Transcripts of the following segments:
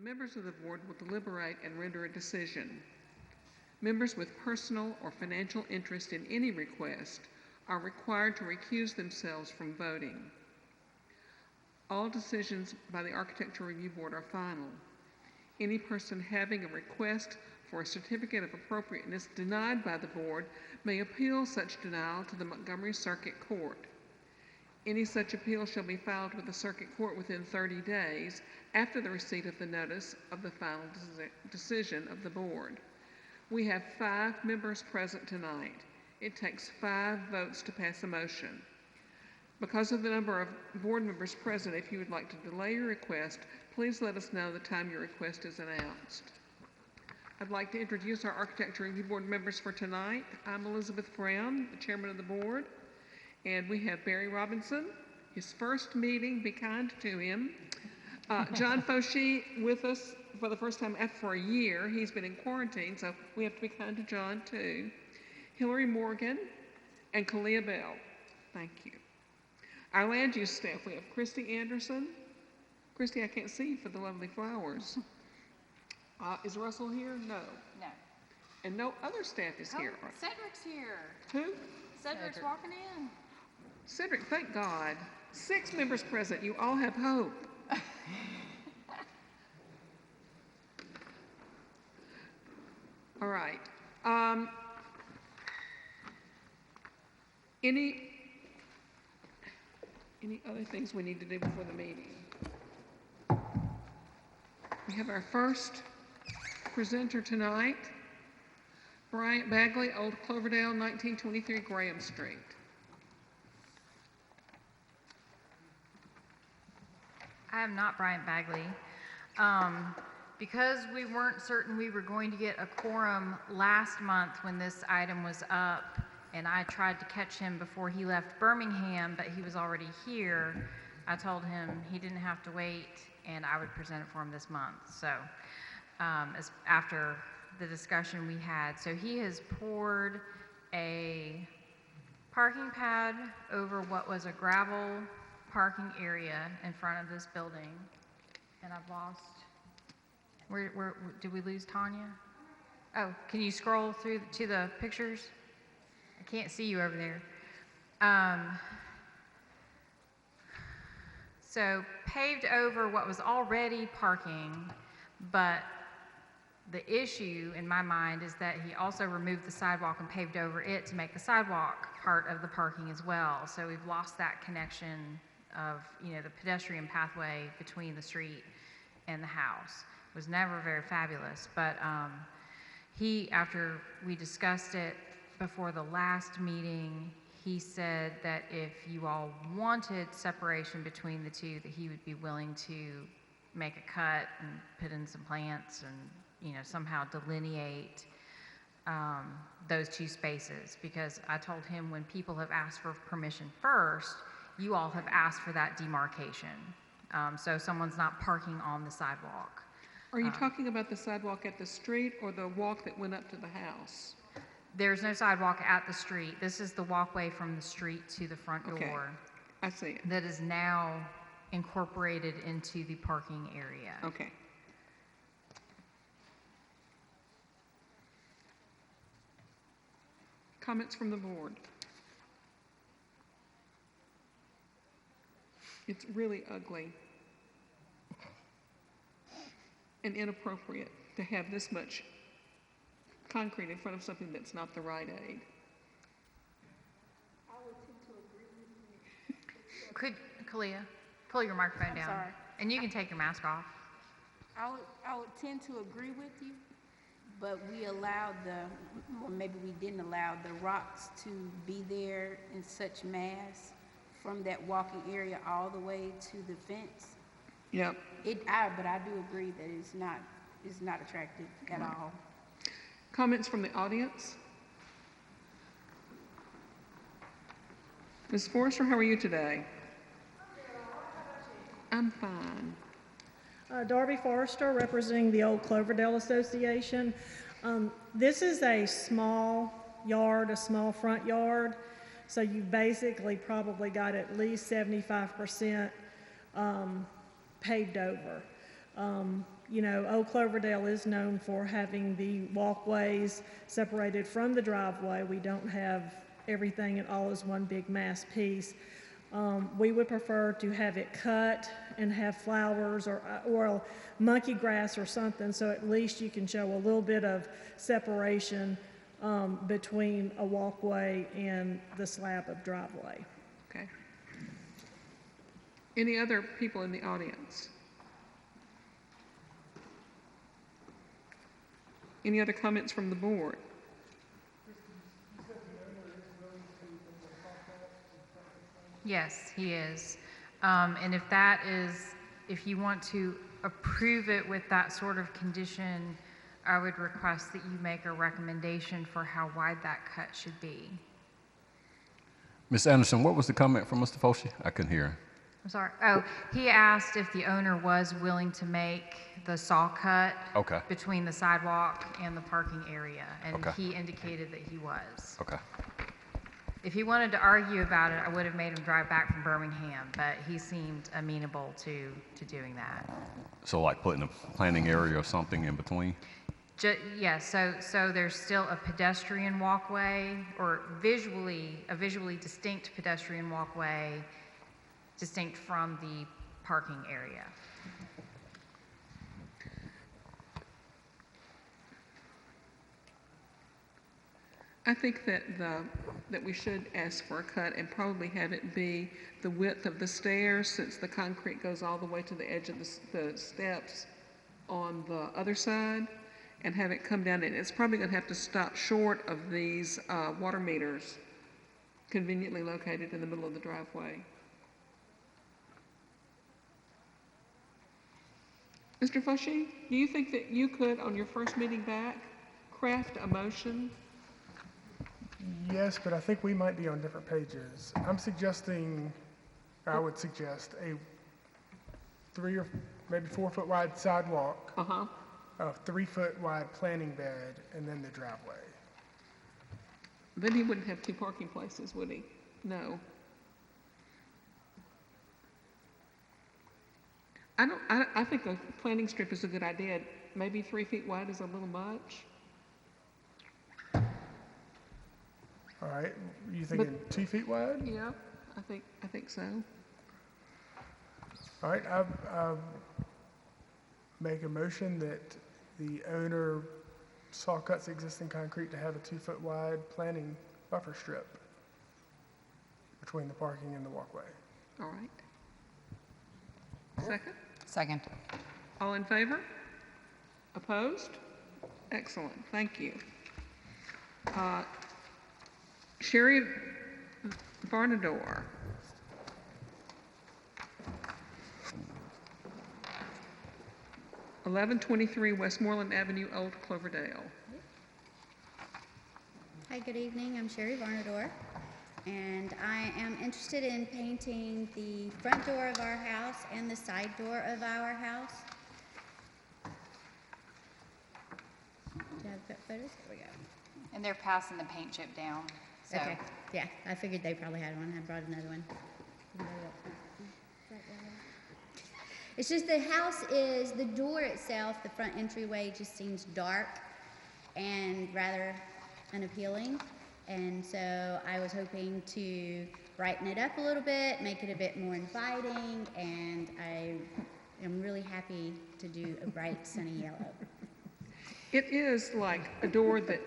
members of the board will deliberate and render a decision. Members with personal or financial interest in any request are required to recuse themselves from voting. All decisions by the Architectural Review Board are final. Any person having a request for a certificate of appropriateness denied by the board may appeal such denial to the Montgomery Circuit Court. Any such appeal shall be filed with the Circuit Court within 30 days after the receipt of the notice of the final decision of the board. We have 5 members present tonight. It takes 5 votes to pass a motion. Because of the number of board members present, if you would like to delay your request, please let us know the time your request is announced. I'd like to introduce our Architecture Review Board members for tonight. I'm Elizabeth Brown, the chairman of the board, and we have Barry Robinson, his first meeting, be kind to him. John Fauci with us for the first time after a year. He's been in quarantine, so we have to be kind to John too. Hillary Morgan and Kalia Bell. Thank you. Our land use staff, we have Christy Anderson. Christy, I can't see you for the lovely flowers. Is Russell here? No. No. And no other staff is here. Cedric's here. Who? Cedric's walking in. Cedric, thank God. 6 members present. You all have hope. All right. Any other things we need to do before the meeting? We have our first presenter tonight, Bryant Bagley, Old Cloverdale, 1923 Graham Street. I am not Bryant Bagley. Because we weren't certain we were going to get a quorum last month when this item was up, and I tried to catch him before he left Birmingham, but he was already here, I told him he didn't have to wait, and I would present it for him this month. So, after the discussion we had, so he has poured a parking pad over what was a gravel parking area in front of this building, and I've lost. Where did we lose Tanya? Oh, can you scroll through to the pictures? I can't see you over there. So paved over what was already parking, but the issue in my mind is that he also removed the sidewalk and paved over it to make the sidewalk part of the parking as well. So we've lost that connection of, the pedestrian pathway between the street and the house. It was never very fabulous, but after we discussed it before the last meeting, he said that if you all wanted separation between the two, that he would be willing to make a cut and put in some plants and, somehow delineate those 2 spaces, because I told him when people have asked for permission first, you all have asked for that demarcation. So someone's not parking on the sidewalk. Are you talking about the sidewalk at the street or the walk that went up to the house? There's no sidewalk at the street. This is the walkway from the street to the front door. Okay, I see it. That is now incorporated into the parking area. Okay. Comments from the board? It's really ugly and inappropriate to have this much concrete in front of something that's not the right aid. I would tend to agree with you. Could, Kalia, pull your microphone down. Sorry. And you can take your mask off. I would tend to agree with you, but we allowed or maybe we didn't allow the rocks to be there in such mass from that walking area all the way to the fence. Yep. But I do agree that it's not attractive at all. Comments from the audience? Ms. Forrester, how are you today? I'm fine. Darby Forrester, representing the Old Cloverdale Association. This is a small yard, a small front yard, so you basically probably got at least 75% paved over. You know, Old Cloverdale is known for having the walkways separated from the driveway. We don't have everything at all as one big mass piece. We would prefer to have it cut and have flowers or monkey grass or something, so at least you can show a little bit of separation between a walkway and the slab of driveway. Okay. Any other people in the audience? Any other comments from the board? Yes, he is. And if you want to approve it with that sort of condition, I would request that you make a recommendation for how wide that cut should be. Ms. Anderson, what was the comment from Mr. Foshi? I couldn't hear. I'm sorry. Oh, he asked if the owner was willing to make the saw cut between the sidewalk and the parking area, and he indicated that he was. Okay. If he wanted to argue about it, I would have made him drive back from Birmingham, but he seemed amenable to doing that. So like putting a planting area or something in between? Yeah, so there's still a pedestrian walkway, or a visually distinct pedestrian walkway, distinct from the parking area. I think that we should ask for a cut and probably have it be the width of the stairs, since the concrete goes all the way to the edge of the steps on the other side, and have it come down. And it's probably going to have to stop short of these water meters conveniently located in the middle of the driveway. Mr. Foshi, do you think that you could, on your first meeting back, craft a motion? Yes, but I think we might be on different pages. I would suggest a 3 or maybe 4 foot wide sidewalk, a 3 foot wide planting bed, and then the driveway. Then he wouldn't have 2 parking places, would he? No. I think a planting strip is a good idea. Maybe 3 feet wide is a little much. All right, you thinking 2 feet wide? Yeah, I think so. All right, I make a motion that the owner saw cuts existing concrete to have a 2 foot wide planting buffer strip between the parking and the walkway. All right. Second? Second. All in favor? Opposed? Excellent, thank you. Sherry Varnador. (1123) Westmoreland Avenue, Old Cloverdale. Hi, good evening. I'm Sherry Varnador, and I am interested in painting the front door of our house and the side door of our house. Do you have photos? Here we go. And they're passing the paint chip down. So. Okay, yeah, I figured they probably had one. I brought another one. It's just the door itself, the front entryway just seems dark and rather unappealing. And so I was hoping to brighten it up a little bit, make it a bit more inviting, and I am really happy to do a bright sunny yellow. It is like a door that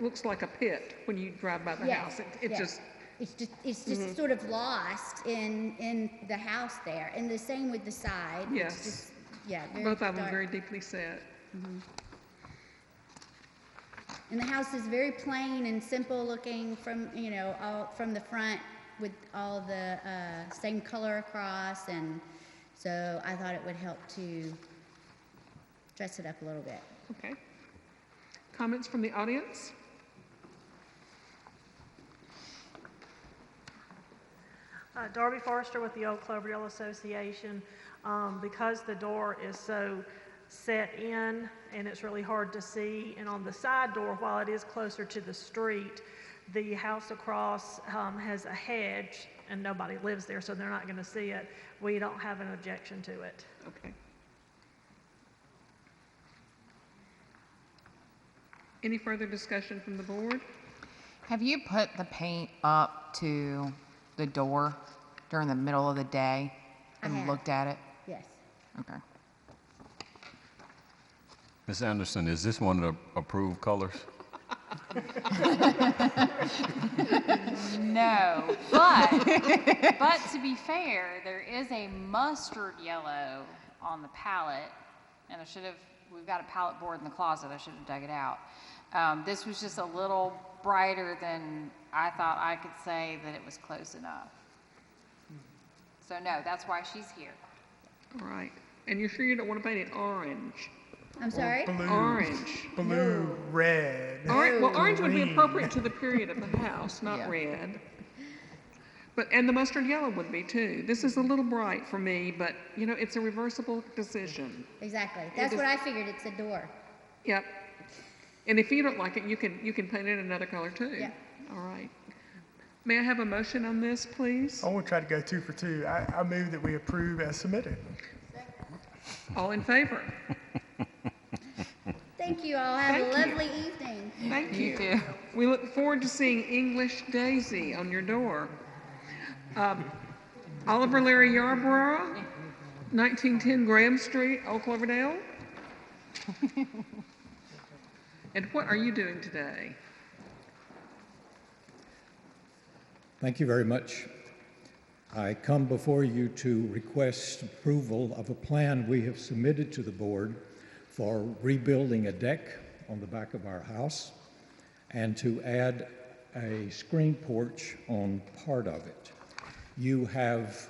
looks like a pit when you drive by the house. It's just sort of lost in the house there, and the same with the side. Yes. It's just, very both of them dark. very deeply set. Mm-hmm. And the house is very plain and simple looking from from the front, with all the same color across, and so I thought it would help to dress it up a little bit. Okay. Comments from the audience? Darby Forrester with the Old Cloverdale Association. Because the door is so set in and it's really hard to see, and on the side door, while it is closer to the street, the house across has a hedge and nobody lives there, so they're not going to see it. We don't have an objection to it. Okay. Any further discussion from the board? Have you put the paint up to the door during the middle of the day I and have. looked at it? Yes. Okay. Ms. Anderson, is this one of the approved colors? No, but to be fair, there is a mustard yellow on the palette, and we've got a palette board in the closet, I should have dug it out. This was just a little brighter than I thought I could say that it was close enough. So no, that's why she's here. All right. And you're sure you don't want to paint it orange? I'm sorry? Blue. Orange. Blue, red. Well, orange would be green. appropriate to the period of the house, not Yeah. red. And the mustard yellow would be too. This is a little bright for me, but it's a reversible decision. Exactly. That's is- what I figured. It's a door. Yep. And if you don't like it, you can paint it another color too. Yeah. All right. May I have a motion on this, please? I want to try to go 2 for 2. I move that we approve as submitted. All in favor? Thank you all. Have a Thank you. lovely evening. Thank you. You too. We look forward to seeing English Daisy on your door. Oliver Larry Yarborough, 1910 Graham Street, Old Cloverdale. And what are you doing today? Thank you very much. I come before you to request approval of a plan we have submitted to the board for rebuilding a deck on the back of our house and to add a screen porch on part of it. You have,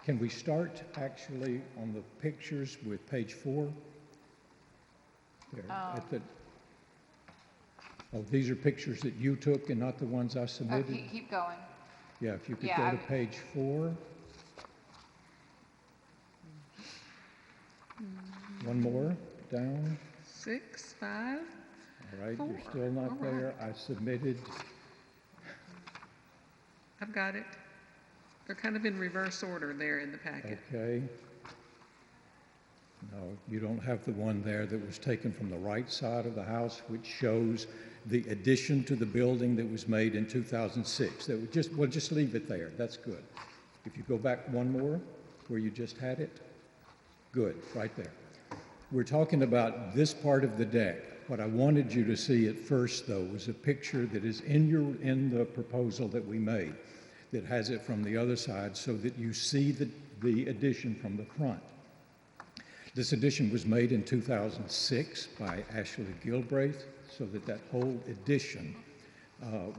can we start actually on the pictures with page 4? There, these are pictures that you took and not the ones I Oh, submitted? keep going. Yeah, if you could Yeah, go to page 4. One more, down. 6, 5. All right, you're 4. still All not right. there. I submitted, I've got it. They're kind of in reverse order there in the packet. okay. No, you don't have the one there that was taken from the right side of the house, which shows the addition to the building that was made in 2006. We'll just leave it there. That's good. If you go back one more, where you just had it, good, right there. We're talking about this part of the deck. What I wanted you to see at first, though, was a picture that is in the proposal that we made, that has it from the other side, so that you see the addition from the front. This addition was made in 2006 by Ashley Gilbraith, so that whole addition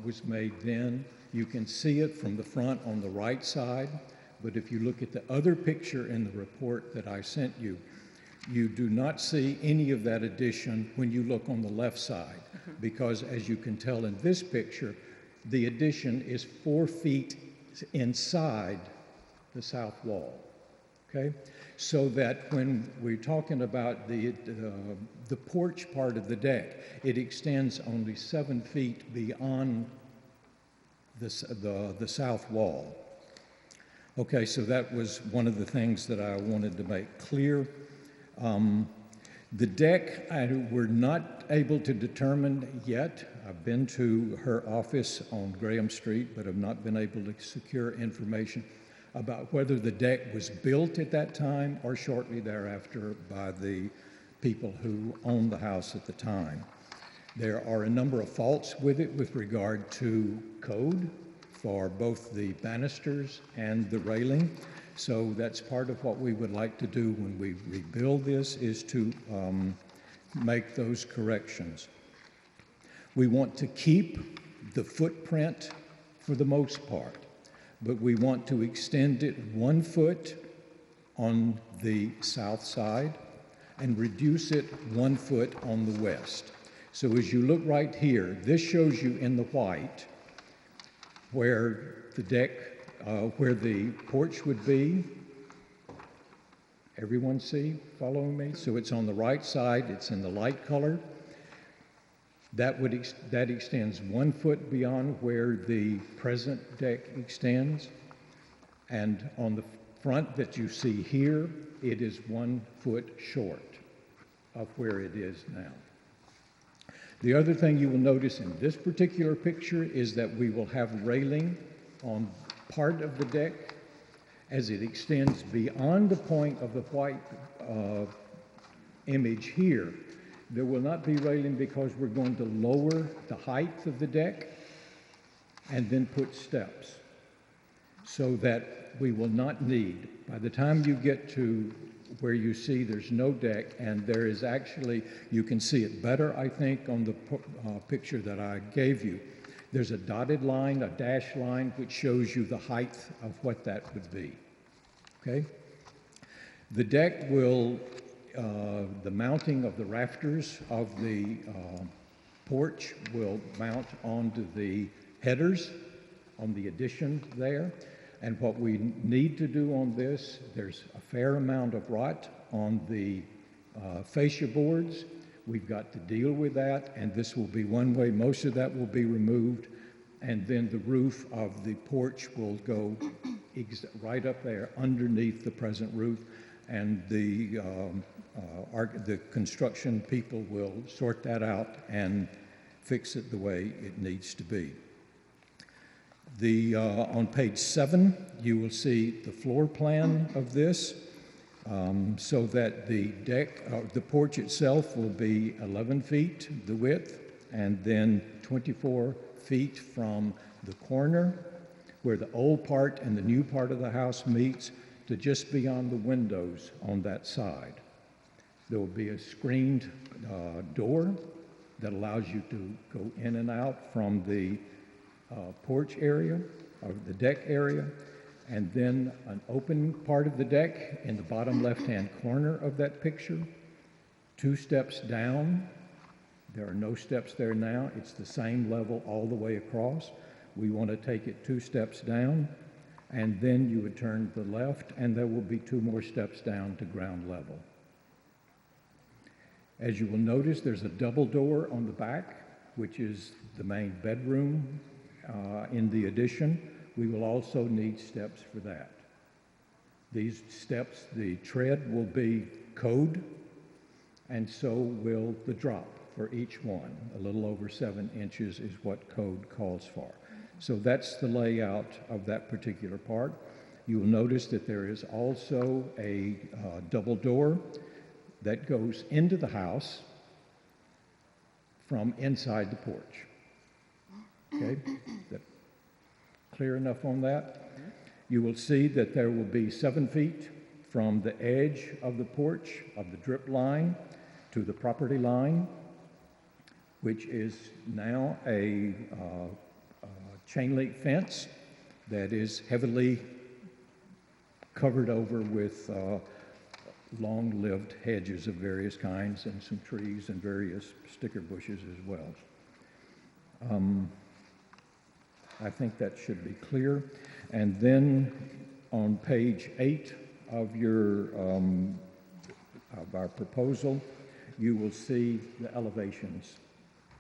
was made then. You can see it from the front on the right side, but if you look at the other picture in the report that I sent you, you do not see any of that addition when you look on the left side, because as you can tell in this picture, the addition is 4 feet inside the south wall, okay? So that when we're talking about the porch part of the deck, it extends only 7 feet beyond the south wall. Okay, so that was one of the things that I wanted to make clear. The deck, we're not able to determine yet. I've been to her office on Graham Street, but have not been able to secure information about whether the deck was built at that time or shortly thereafter by the people who owned the house at the time. There are a number of faults with it with regard to code for both the banisters and the railing. So that's part of what we would like to do when we rebuild this, is to make those corrections. We want to keep the footprint for the most part, but we want to extend it 1 foot on the south side and reduce it 1 foot on the west. So as you look right here, this shows you in the white where the deck, where the porch would be. Everyone see, following me? So it's on the right side, it's in the light color. That extends 1 foot beyond where the present deck extends. And on the front that you see here, it is 1 foot short of where it is now. The other thing you will notice in this particular picture is that we will have railing on part of the deck as it extends beyond the point of the white image here. There will not be railing because we're going to lower the height of the deck and then put steps so that we will not need, by the time you get to where you see there's no deck, and there is actually, you can see it better, I think, on the picture that I gave you. There's a dotted line, a dashed line, which shows you the height of what that would be, okay? The deck will, the mounting of the rafters of the porch will mount onto the headers on the addition there. And what we need to do on this, there's a fair amount of rot on the fascia boards. We've got to deal with that, and this will be one way. Most of that will be removed, and then the roof of the porch will go right up there underneath the present roof, and the construction people will sort that out and fix it the way it needs to be. On page 7, you will see the floor plan of this, so that the deck, the porch itself will be 11 feet, the width, and then 24 feet from the corner where the old part and the new part of the house meets to just beyond the windows on that side. There will be a screened door that allows you to go in and out from the porch area, or the deck area, and then an open part of the deck in the bottom left-hand corner of that picture. 2 steps down. There are no steps there now. It's the same level all the way across. We want to take it 2 steps down, and then you would turn to the left, and there will be 2 more steps down to ground level. As you will notice, there's a double door on the back, which is the main bedroom in the addition. We will also need steps for that. These steps, the tread will be code, and so will the drop for each one. A little over 7 inches is what code calls for. So that's the layout of that particular part. You will notice that there is also a double door that goes into the house from inside the porch. Okay, is that clear enough on that? You will see that there will be 7 feet from the edge of the porch, of the drip line, to the property line, which is now a chain link fence that is heavily covered over with long-lived hedges of various kinds and some trees and various sticker bushes as well. I think that should be clear. And then on page 8 of our proposal, you will see the elevations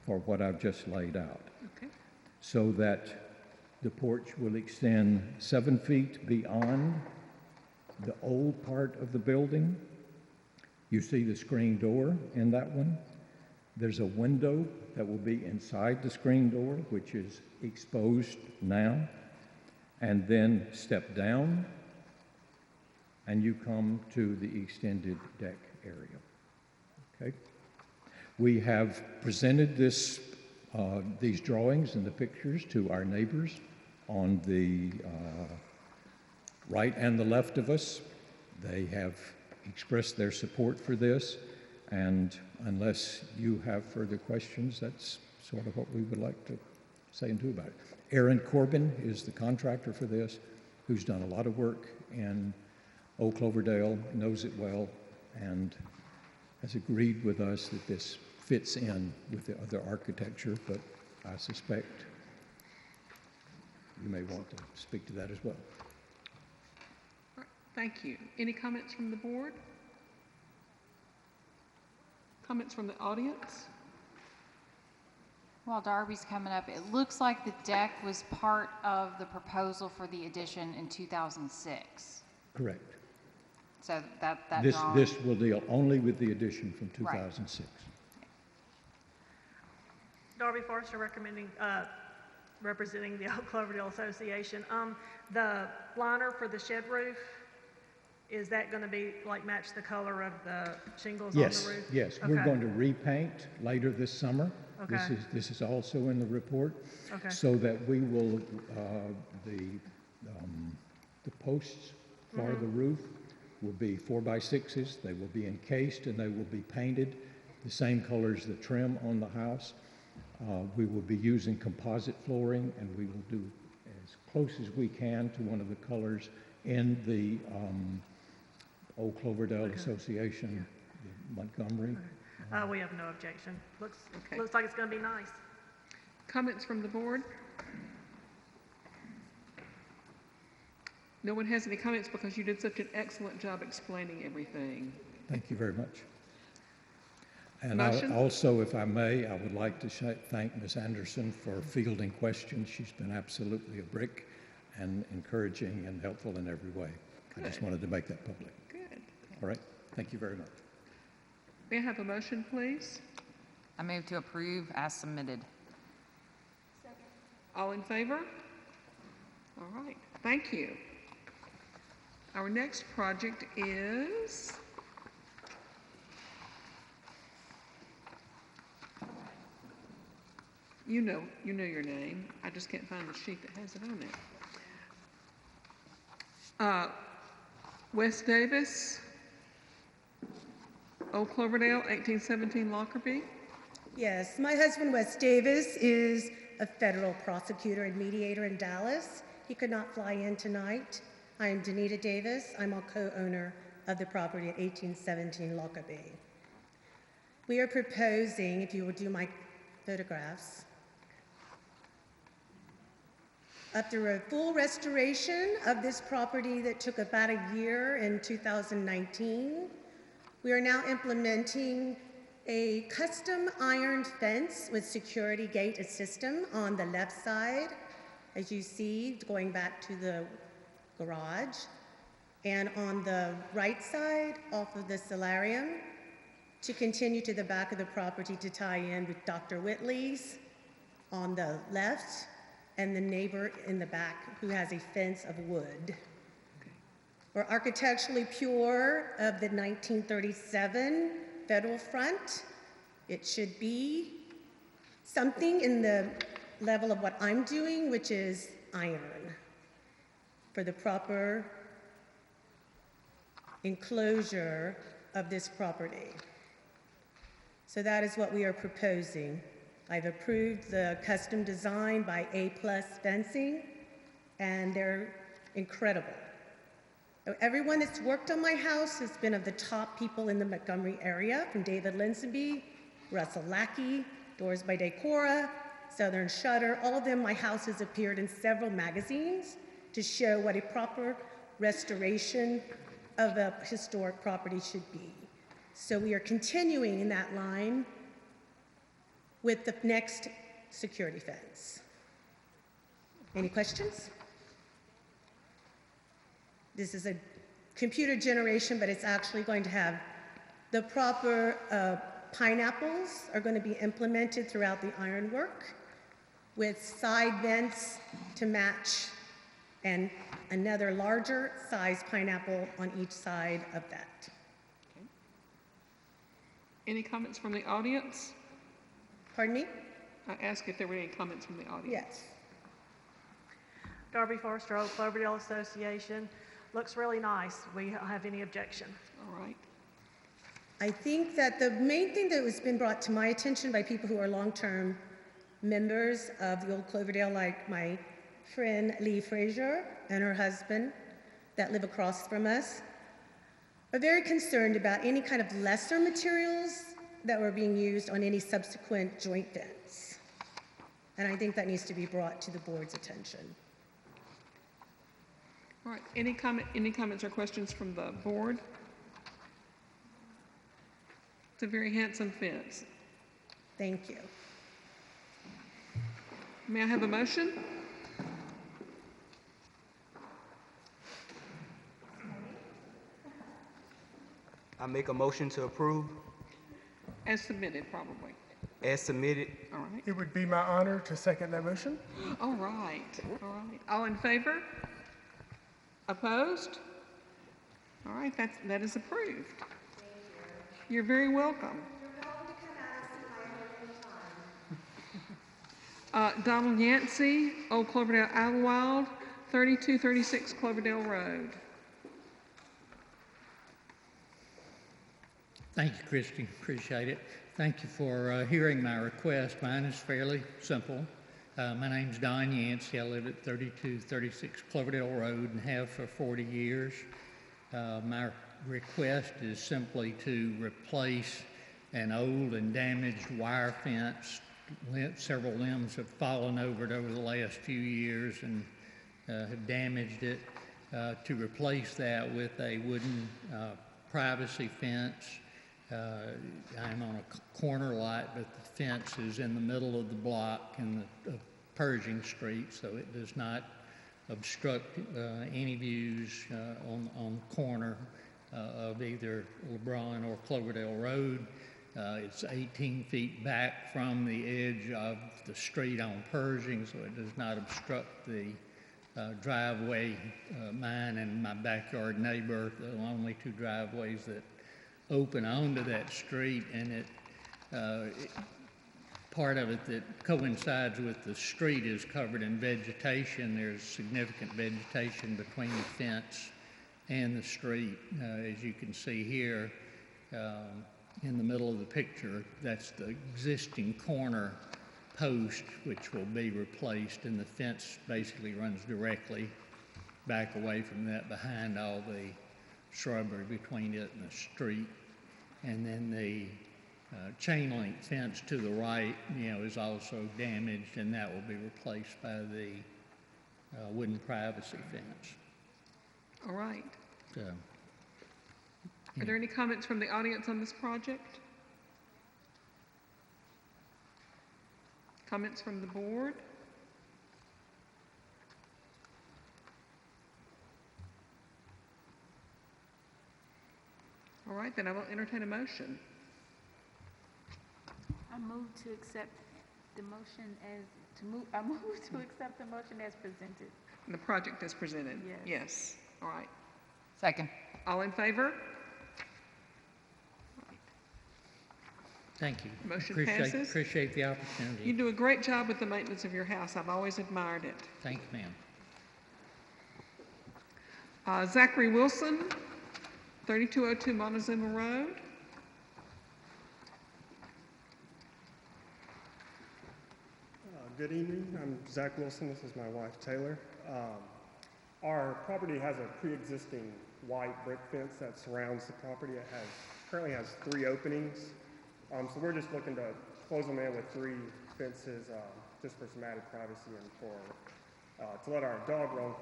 for what I've just laid out. Okay. So that the porch will extend 7 feet beyond the old part of the building. You see the screen door in that one. There's a window that will be inside the screen door, which is exposed now, and then step down, and you come to the extended deck area. Okay? We have presented these drawings and the pictures to our neighbors on the right and the left of us. They have expressed their support for this, and unless you have further questions, that's sort of what we would like to say and do about it. Aaron Corbin is the contractor for this, who's done a lot of work in Old Cloverdale, knows it well, and has agreed with us that this fits in with the other architecture, but I suspect you may want to speak to that as well. All right, thank you. Any comments from the board? Comments from the audience? While Darby's coming up, it looks like the deck was part of the proposal for the addition in 2006. Correct. So that This drawing. will deal only with the addition from 2006. Darby Forrester representing the Old Cloverdale Association. The liner for the shed roof, is that going to be like match the color of the shingles on the roof? Yes, we're Okay. going to repaint later this summer. Okay. This is also in the report. Okay. So that we will, the posts for the roof will be 4x6s. They will be encased and they will be painted the same color as the trim on the house. We will be using composite flooring, and we will do as close as we can to one of the colors in the Old Cloverdale Association, Montgomery. We have no objection. Looks Okay. like it's going to be nice. Comments from the board? No one has any comments because you did such an excellent job explaining everything. Thank you very much. And Motion? also, if I may, I would like to thank Ms. Anderson for fielding questions. She's been absolutely a brick and encouraging and helpful in every way. I just wanted to make that public. Good. All right? Thank you very much. May I have a motion, please? I move to approve as submitted. All in favor? All right, thank you. Our next project is you know your name. I just can't find the sheet that has it on it. Wes Davis, Old Cloverdale, 1817 Lockerbie. Yes, my husband, Wes Davis, is a federal prosecutor and mediator in Dallas. He could not fly in tonight. I am Danita Davis. I'm a co-owner of the property at 1817 Lockerbie. We are proposing, if you will do my photographs, after a full restoration of this property that took about a year in 2019, we are now implementing a custom iron fence with security gate system on the left side, as you see, going back to the garage. And on the right side, off of the solarium, to continue to the back of the property to tie in with Dr. Whitley's on the left, and the neighbor in the back who has a fence of wood. We're architecturally pure of the 1937 federal front. It should be something in the level of what I'm doing, which is iron, for the proper enclosure of this property. So that is what we are proposing. I've approved the custom design by A+ Fencing, and they're incredible. Everyone that's worked on my house has been of the top people in the Montgomery area, from David Linsonby, Russell Lackey, Doors by Decora, Southern Shutter. All of them, my house has appeared in several magazines to show what a proper restoration of a historic property should be. So we are continuing in that line with the next security fence. Any questions? This is a computer generation, but it's actually going to have the proper pineapples are going to be implemented throughout the ironwork with side vents to match and another larger size pineapple on each side of that. Okay. Any comments from the audience? Pardon me? I asked if there were any comments from the audience. Yes. Darby Forrester, Old Cloverdale Association. Looks really nice. We don't have any objection. All right. I think that the main thing that has been brought to my attention by people who are long-term members of the Old Cloverdale, like my friend Lee Frazier and her husband that live across from us, are very concerned about any kind of lesser materials that were being used on any subsequent joint vents. And I think that needs to be brought to the board's attention. All right. Any comments or questions from the board? It's a very handsome fence. Thank you. May I have a motion? I make a motion to approve. As submitted, probably. as submitted. All right. It would be my honor to second that motion. All right. All right. All in favor? Opposed? All right, that is approved. You're very welcome. Donald Yancey, Old Cloverdale, Idlewild, 3236 Cloverdale Road. Thank you, Christy. Appreciate it. Thank you for hearing my request. Mine is fairly simple. My name's Don Yancey. I live at 3236 Cloverdale Road and have for 40 years. My request is simply to replace an old and damaged wire fence. Several limbs have fallen over it over the last few years and have damaged it. To replace that with a wooden privacy fence. I'm on a corner lot, but the fence is in the middle of the block in the Pershing Street, so it does not obstruct any views on the corner of either LeBron or Cloverdale Road. It's 18 feet back from the edge of the street on Pershing, so it does not obstruct the driveway. Mine and my backyard neighbor, the only two driveways that open onto that street, and part of it that coincides with the street is covered in vegetation. There's significant vegetation between the fence and the street. As you can see here in the middle of the picture, that's the existing corner post which will be replaced, and the fence basically runs directly back away from that behind all the shrubbery between it and the street. And then the chain link fence to the right, is also damaged, and that will be replaced by the wooden privacy fence. All right. So, Are there any comments from the audience on this project? Comments from the board? All right, then I will entertain a motion. I move to accept the motion I move to accept the motion as presented. The project is presented? Yes. Yes. All right. Second. All in favor? thank you. Motion passes. Appreciate the opportunity. You do a great job with the maintenance of your house. I've always admired it. Thank you, ma'am. Zachary Wilson, 3202 Montezuma Road. Good evening. I'm Zach Wilson. This is my wife, Taylor. Our property has a pre-existing white brick fence that surrounds the property. It currently has 3 openings. So we're just looking to close them in with 3 fences just for some added privacy and to let our dog roam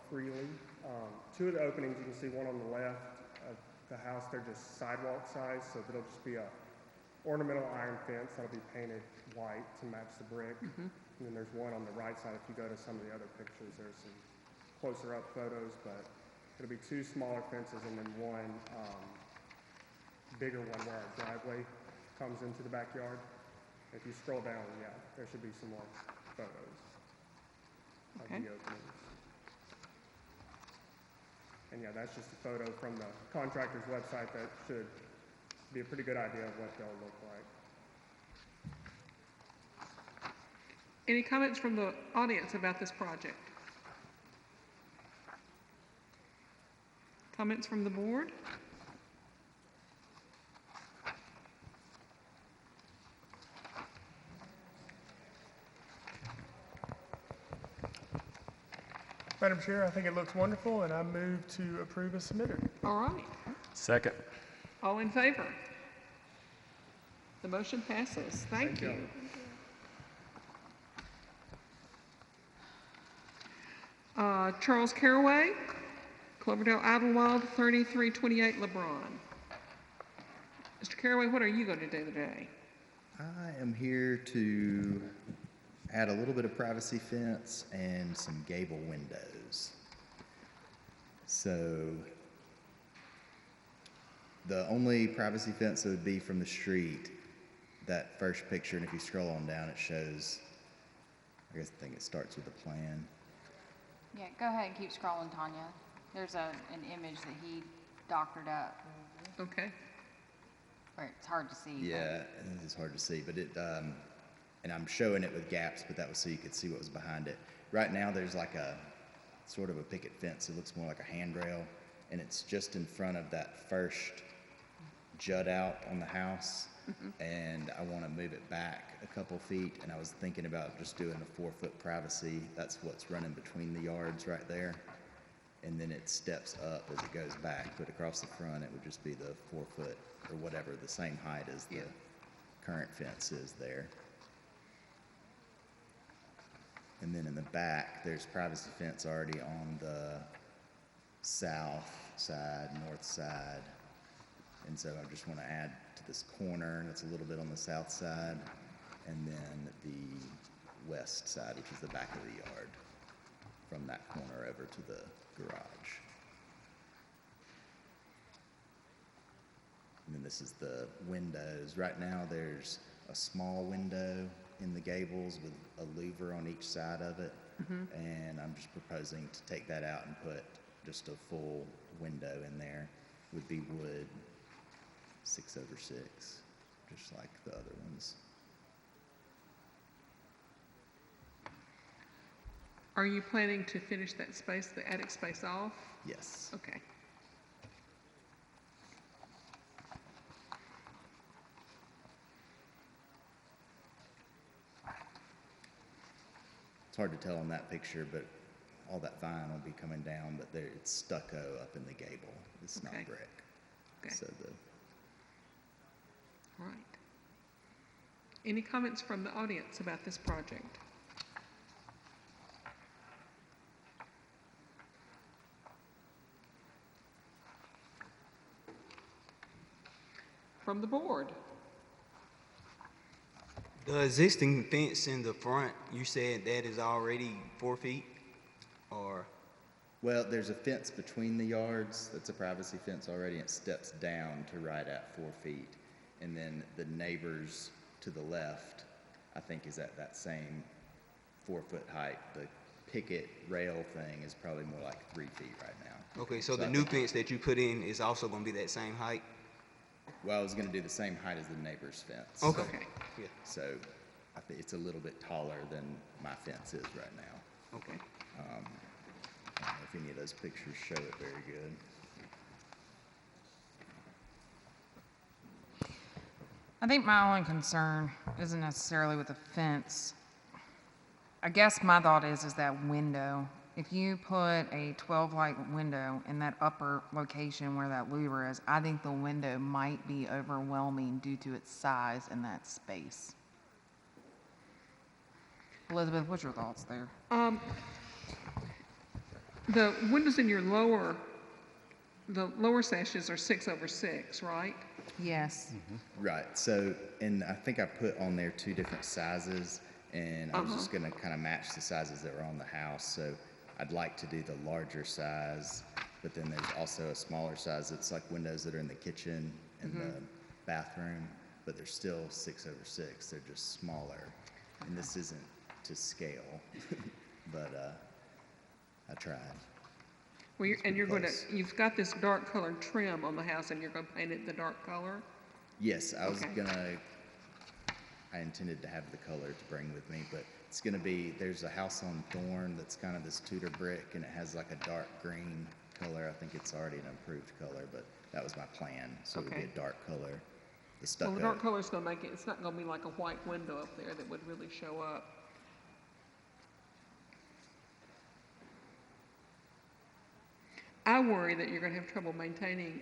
freely. 2 of the openings, you can see one on the left of the house, they're just sidewalk size, so it'll just be a ornamental iron fence that'll be painted white to match the brick. Mm-hmm. And then there's one on the right side. If you go to some of the other pictures, there's some closer up photos, but it'll be 2 smaller fences and then one bigger one where our driveway comes into the backyard. If you scroll down, there should be some more photos of the openings. And that's just a photo from the contractor's website that should be a pretty good idea of what they'll look like. Any comments from the audience about this project? Comments from the board? Madam Chair, I think it looks wonderful, and I move to approve as submitted. All right. Second. All in favor? The motion passes. Thank you. Charles Caraway, Cloverdale, Idlewild, 3328 LeBron. Mr. Caraway, what are you going to do today? I am here to add a little bit of privacy fence and some gable windows. So the only privacy fence that would be from the street that first picture, and if you scroll on down, it shows, I guess I think it starts with a plan. Yeah, go ahead and keep scrolling, Tanya. There's an image that he doctored up, Okay. where it's hard to see. Yeah, it's hard to see, but it, and I'm showing it with gaps, but that was so you could see what was behind it. Right now, there's like a, sort of a picket fence. It looks more like a handrail, and it's just in front of that first jut out on the house. And I want to move it back a couple feet, and I was thinking about just doing a 4-foot privacy. That's what's running between the yards right there. And then it steps up as it goes back, but across the front, it would just be the 4-foot or whatever, the same height as the current fence is there. And then in the back, there's privacy fence already on the south side, north side. And so I just want to add to this corner, and it's a little bit on the south side, and then the west side, which is the back of the yard, from that corner over to the garage. And then this is the windows. Right now, there's a small window in the gables with a louver on each side of it, and I'm just proposing to take that out and put just a full window in there. Would be wood, 6/6, just like the other ones. Are you planning to finish that space, the attic space off? Yes. Okay. It's hard to tell in that picture, but all that vine will be coming down, but there, it's stucco up in the gable. It's not brick. Okay. So the All right. Any comments from the audience about this project? From the board? The existing fence in the front, you said that is already 4 feet, or? Well, there's a fence between the yards. That's a privacy fence already. It steps down to right at 4 feet. And then the neighbors to the left, I think, is at that same 4-foot height. The picket rail thing is probably more like 3 feet right now. Okay, so the new fence that you put in is also going to be that same height? Well, I was going to do the same height as the neighbor's fence. Okay. Yeah. So I think it's a little bit taller than my fence is right now. Okay. I don't know if any of those pictures show it very good. I think my only concern isn't necessarily with the fence. I guess my thought is that window. If you put a 12-light window in that upper location where that louver is, I think the window might be overwhelming due to its size in that space. Elizabeth, what's your thoughts there? The windows in your lower sashes are 6/6, right? Yes. Right. So, and I think I put on there 2 different sizes, and I was just going to kind of match the sizes that were on the house. So I'd like to do the larger size, but then there's also a smaller size. It's like windows that are in the kitchen and the bathroom, but they're still 6/6. They're just smaller. And this isn't to scale, but I tried. Well, you've got this dark colored trim on the house, and you're going to paint it the dark color? Yes, I intended to have the color to bring with me, but it's going to be, there's a house on Thorn that's kind of this Tudor brick, and it has like a dark green color. I think it's already an improved color, but that was my plan. So it would be a dark color. The stucco. Well, the dark color's going to make it, it's not going to be like a white window up there that would really show up. I worry that you're going to have trouble maintaining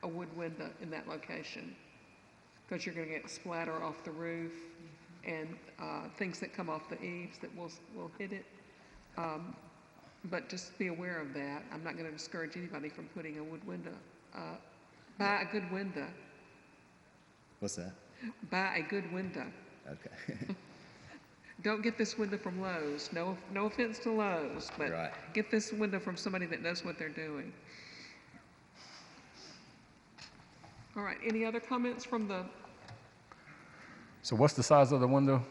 a wood window in that location because you're going to get splatter off the roof and things that come off the eaves that will hit it. But just be aware of that. I'm not going to discourage anybody from putting a wood window. Buy a good window. What's that? Buy a good window. Okay. Don't get this window from Lowe's. No offense to Lowe's, but get this window from somebody that knows what they're doing. All right, any other comments from the So what's the size of the window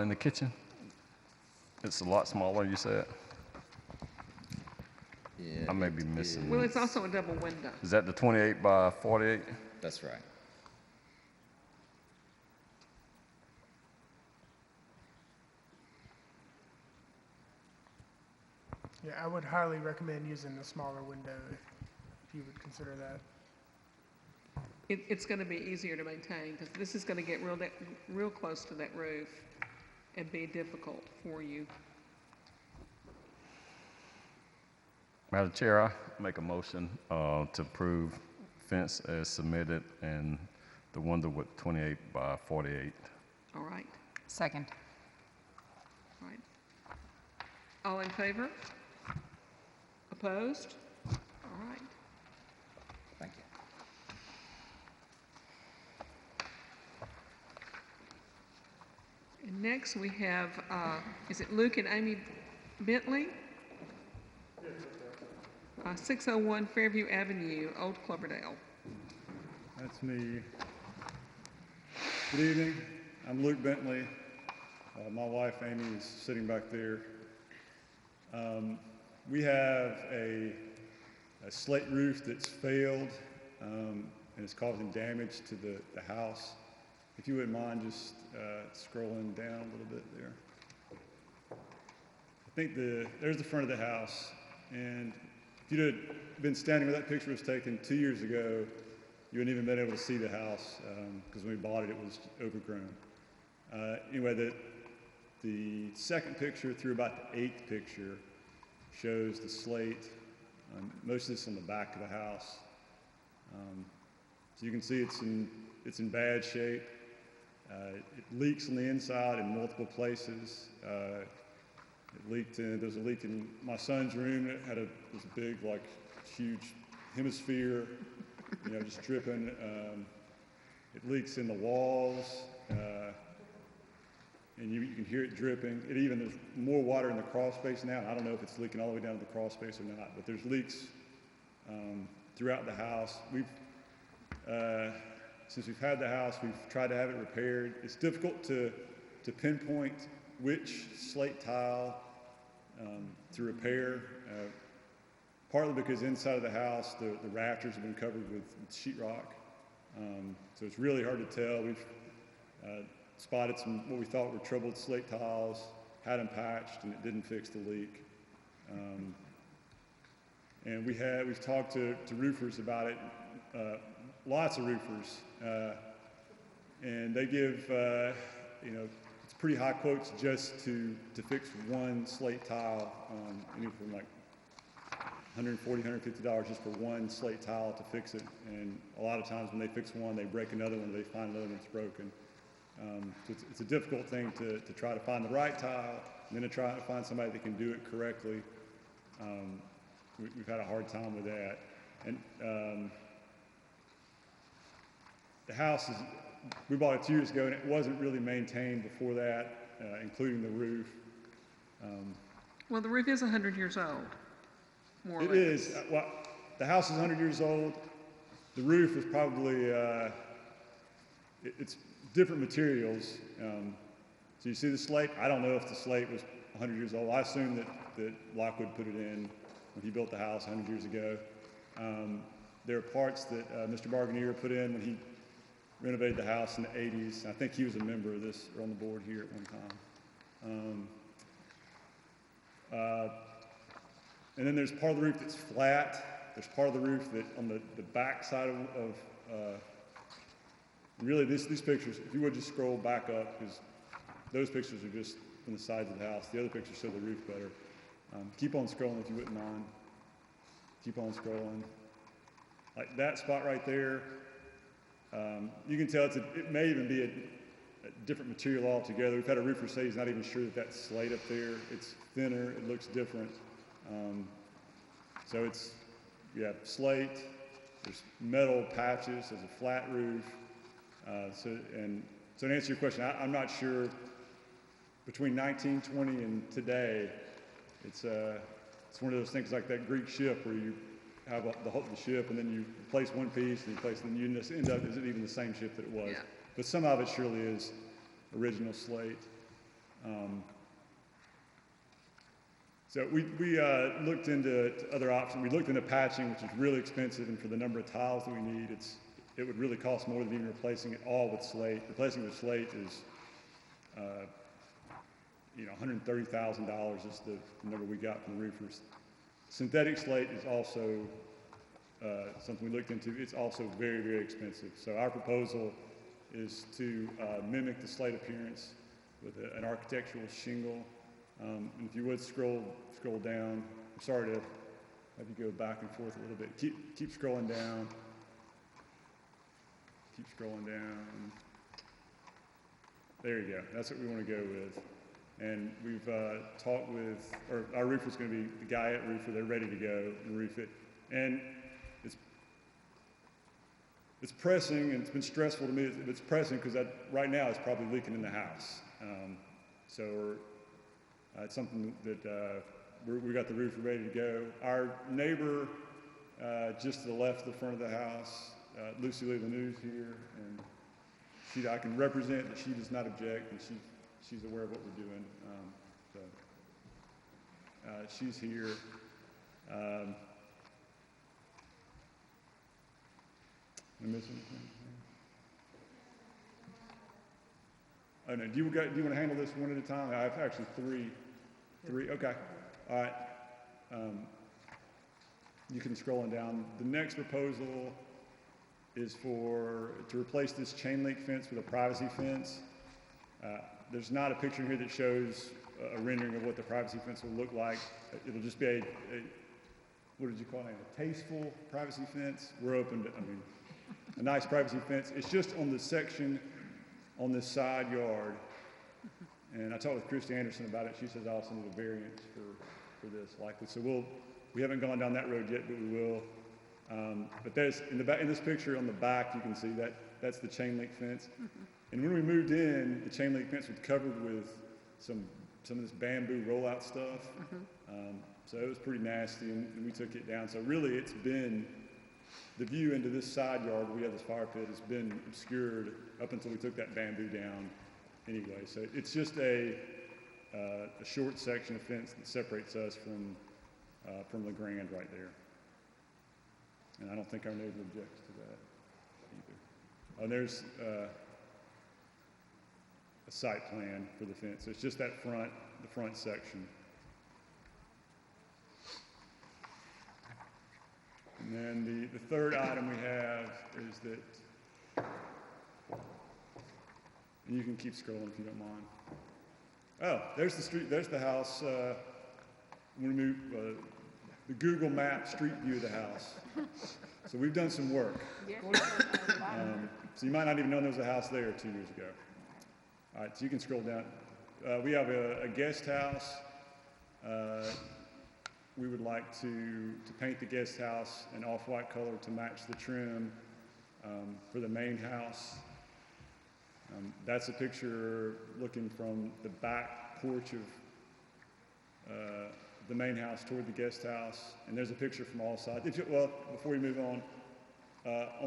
in the kitchen? It's a lot smaller, you said? Yeah, I may be missing. Well, it's also a double window. Is that the 28 by 48? That's right. Yeah, I would highly recommend using the smaller window if you would consider that. It's going to be easier to maintain because this is going to get real close to that roof and be difficult for you. Madam Chair, I make a motion to approve fence as submitted and the window with 28 by 48. All right. Second. All right. All in favor? Opposed? All right. Thank you. And next we have, is it Luke and Amy Bentley? 601 Fairview Avenue, Old Cluberdale. That's me. Good evening. I'm Luke Bentley. My wife Amy is sitting back there. We have a slate roof that's failed and it's causing damage to the house. If you wouldn't mind just scrolling down a little bit there. I think there's the front of the house, and if you'd have been standing where that picture was taken 2 years ago, you wouldn't even been able to see the house because when we bought it, it was overgrown. Anyway, the second picture through about the 8th picture shows the slate. Most of this on the back of the house. So you can see it's in bad shape. It leaks on the inside in multiple places. There's a leak in my son's room that had was a big, like, huge hemisphere, just dripping. It leaks in the walls, and you can hear it dripping. There's more water in the crawl space now. I don't know if it's leaking all the way down to the crawl space or not, but there's leaks throughout the house. Since we've had the house, we've tried to have it repaired. It's difficult to pinpoint which slate tile to repair, partly because inside of the house, the rafters have been covered with sheetrock. So it's really hard to tell. We've spotted some what we thought were troubled slate tiles, had them patched, and it didn't fix the leak. And we've talked to roofers about it, lots of roofers, and they give it's pretty high quotes just to fix one slate tile, anywhere from like $140, $150 just for one slate tile to fix it. And a lot of times when they fix one, they break another one, they find another one that's broken. So it's a difficult thing to try to find the right tile, and then to try to find somebody that can do it correctly. We've had a hard time with that. And the house we bought it 2 years ago, and it wasn't really maintained before that, including the roof. Well, the roof is 100 years old, more or less. It is. Well, the house is 100 years old. The roof is probably, it's different materials. So you see the slate? I don't know if the slate was 100 years old. I assume that Lockwood put it in when he built the house 100 years ago. There are parts that Mr. Barganier put in when he renovated the house in the 80s. I think he was a member of this, or on the board here at one time. And then there's part of the roof that's flat. There's part of the roof that on the back side of really these pictures, if you would just scroll back up, because those pictures are just from the sides of the house. The other pictures show the roof better. Keep on scrolling if you wouldn't mind. Keep on scrolling. Like that spot right there, you can tell it may even be a different material altogether. We've had a roofer say he's not even sure that that's slate up there. It's thinner, it looks different. So it's, slate, there's metal patches, there's a flat roof. So to answer your question, I'm not sure between 1920 and today, it's one of those things like that Greek ship where you have the ship and then you replace one piece and you end up, is it even the same ship that it was? Yeah. But some of it surely is. original Slate. So we looked into other options. We looked into patching, which is really expensive, and for the number of tiles that we need, it would really cost more than even replacing it all with Slate. Replacing it with Slate is, $130,000 is the number we got from the roofers. Synthetic Slate is also something we looked into. It's also very, very expensive. So our proposal is to mimic the Slate appearance with an architectural shingle. And if you would scroll down, I'm sorry to have you go back and forth a little bit. Keep scrolling down. Keep scrolling down. There you go. That's what we want to go with. And we've talked with, or our roofer's going to be the guy at Roofer. They're ready to go and roof it. And it's pressing, and it's been stressful to me. It's pressing because right now it's probably leaking in the house. It's something that we got the roofer ready to go. Our neighbor, just to the left of the front of the house, Lucy Lee Lanew's here, and I can represent that she does not object, and she's aware of what we're doing. She's here. Am I missing anything? Oh no, do you want to handle this one at a time? I have actually three. Okay. All right. You can scroll on down. The next proposal is to replace this chain link fence with a privacy fence. There's not a picture here that shows a rendering of what the privacy fence will look like. It'll just be what did you call it? A tasteful privacy fence. We're open to, a nice privacy fence. It's just on the section on this side yard. And I talked with Christy Anderson about it. She says I also need a variance for this likely. So we haven't gone down that road yet, but we will. But there's in this picture on the back, you can see that's the chain link fence. And when we moved in, the chain link fence was covered with some of this bamboo rollout stuff. So it was pretty nasty, and we took it down. So really, it's been the view into this side yard where we have this fire pit has been obscured up until we took that bamboo down. Anyway, so it's just a short section of fence that separates us from LeGrand right there. And I don't think our neighbor objects to that either. Oh, there's a site plan for the fence. So it's just that the front section. And then the third item we have is that, and you can keep scrolling if you don't mind. Oh, there's the street, there's the house. We move the Google Map street view of the house. So we've done some work. So you might not even know there was a house there 2 years ago. All right, so you can scroll down. We have a guest house. We would like to paint the guest house an off-white color to match the trim for the main house. That's a picture looking from the back porch of the main house toward the guest house. And there's a picture from all sides. Before we move on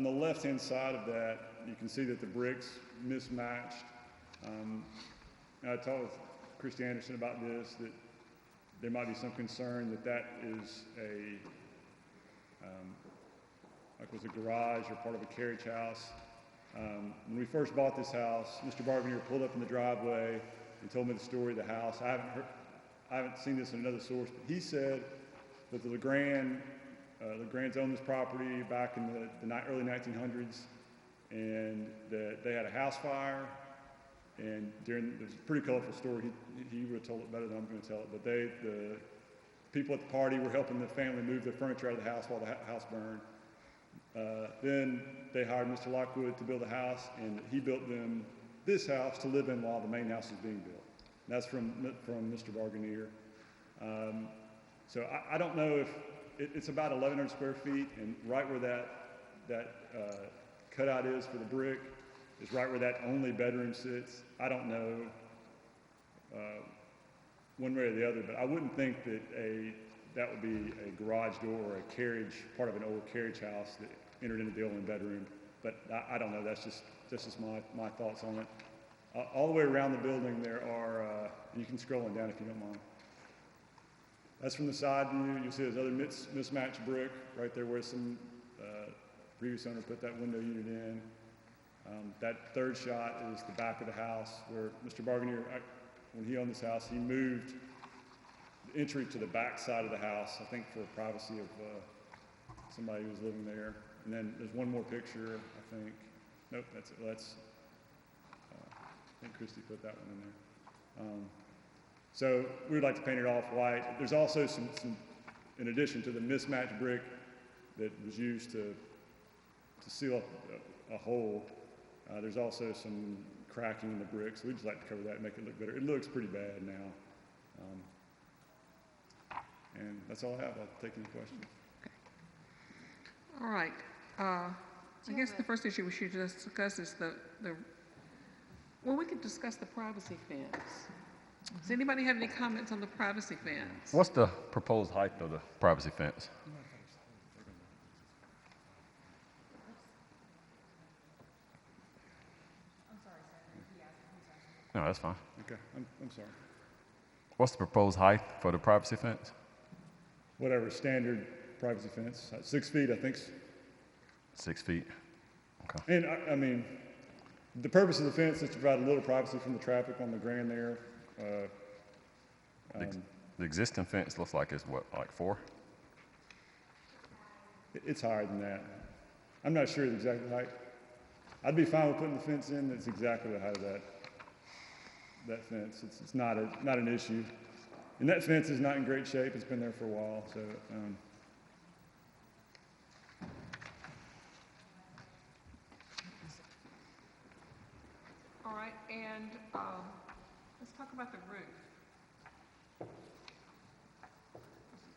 the left-hand side of that, you can see that the bricks mismatched. I talked with Christy Anderson about this, that there might be some concern that is was a garage or part of a carriage house. When we first bought this house, Mr. Barganier pulled up in the driveway and told me the story of the house. I haven't seen this in another source, but he said that the Legrands owned this property back in the early 1900s, and that they had a house fire. And it was a pretty colorful story. He would have told it better than I'm going to tell it. But the people at the party were helping the family move their furniture out of the house while the house burned. Then they hired Mr. Lockwood to build a house, and he built them this house to live in while the main house was being built. And that's from Mr. Barganier. So I don't know if it's about 1,100 square feet, and right where that cutout is for the brick is right where that only bedroom sits. I don't know one way or the other, but I wouldn't think that would be a garage door or a carriage, part of an old carriage house that entered into the only bedroom. But I don't know. That's just my thoughts on it. All the way around the building there are, you can scroll on down if you don't mind. That's from the side view. You'll see there's other mismatched brick right there where some previous owner put that window unit in. That third shot is the back of the house where Mr. Barganier, when he owned this house, he moved the entry to the back side of the house, I think for privacy of somebody who was living there. And then there's one more picture, I think. Nope, that's it. Well, I think Christy put that one in there. So we would like to paint it off white. There's also some in addition to the mismatched brick that was used to seal up a hole, there's also some cracking in the brick, so we'd just like to cover that and make it look better. It looks pretty bad now. And that's all I have. I'll take any questions. All right. I guess the first issue we should discuss is well, we could discuss the privacy fence. Does anybody have any comments on the privacy fence? What's the proposed height of the privacy fence? No, that's fine. Okay, I'm sorry. What's the proposed height for the privacy fence? Whatever standard privacy fence, 6 feet, I think. 6 feet. Okay. And I mean, the purpose of the fence is to provide a little privacy from the traffic on the grand there. The existing fence looks like it's what, like 4? It's higher than that. I'm not sure the exact height. I'd be fine with putting the fence in that's exactly the height of that fence. It's not an issue. And that fence is not in great shape. It's been there for a while, so. All right, and let's talk about the roof.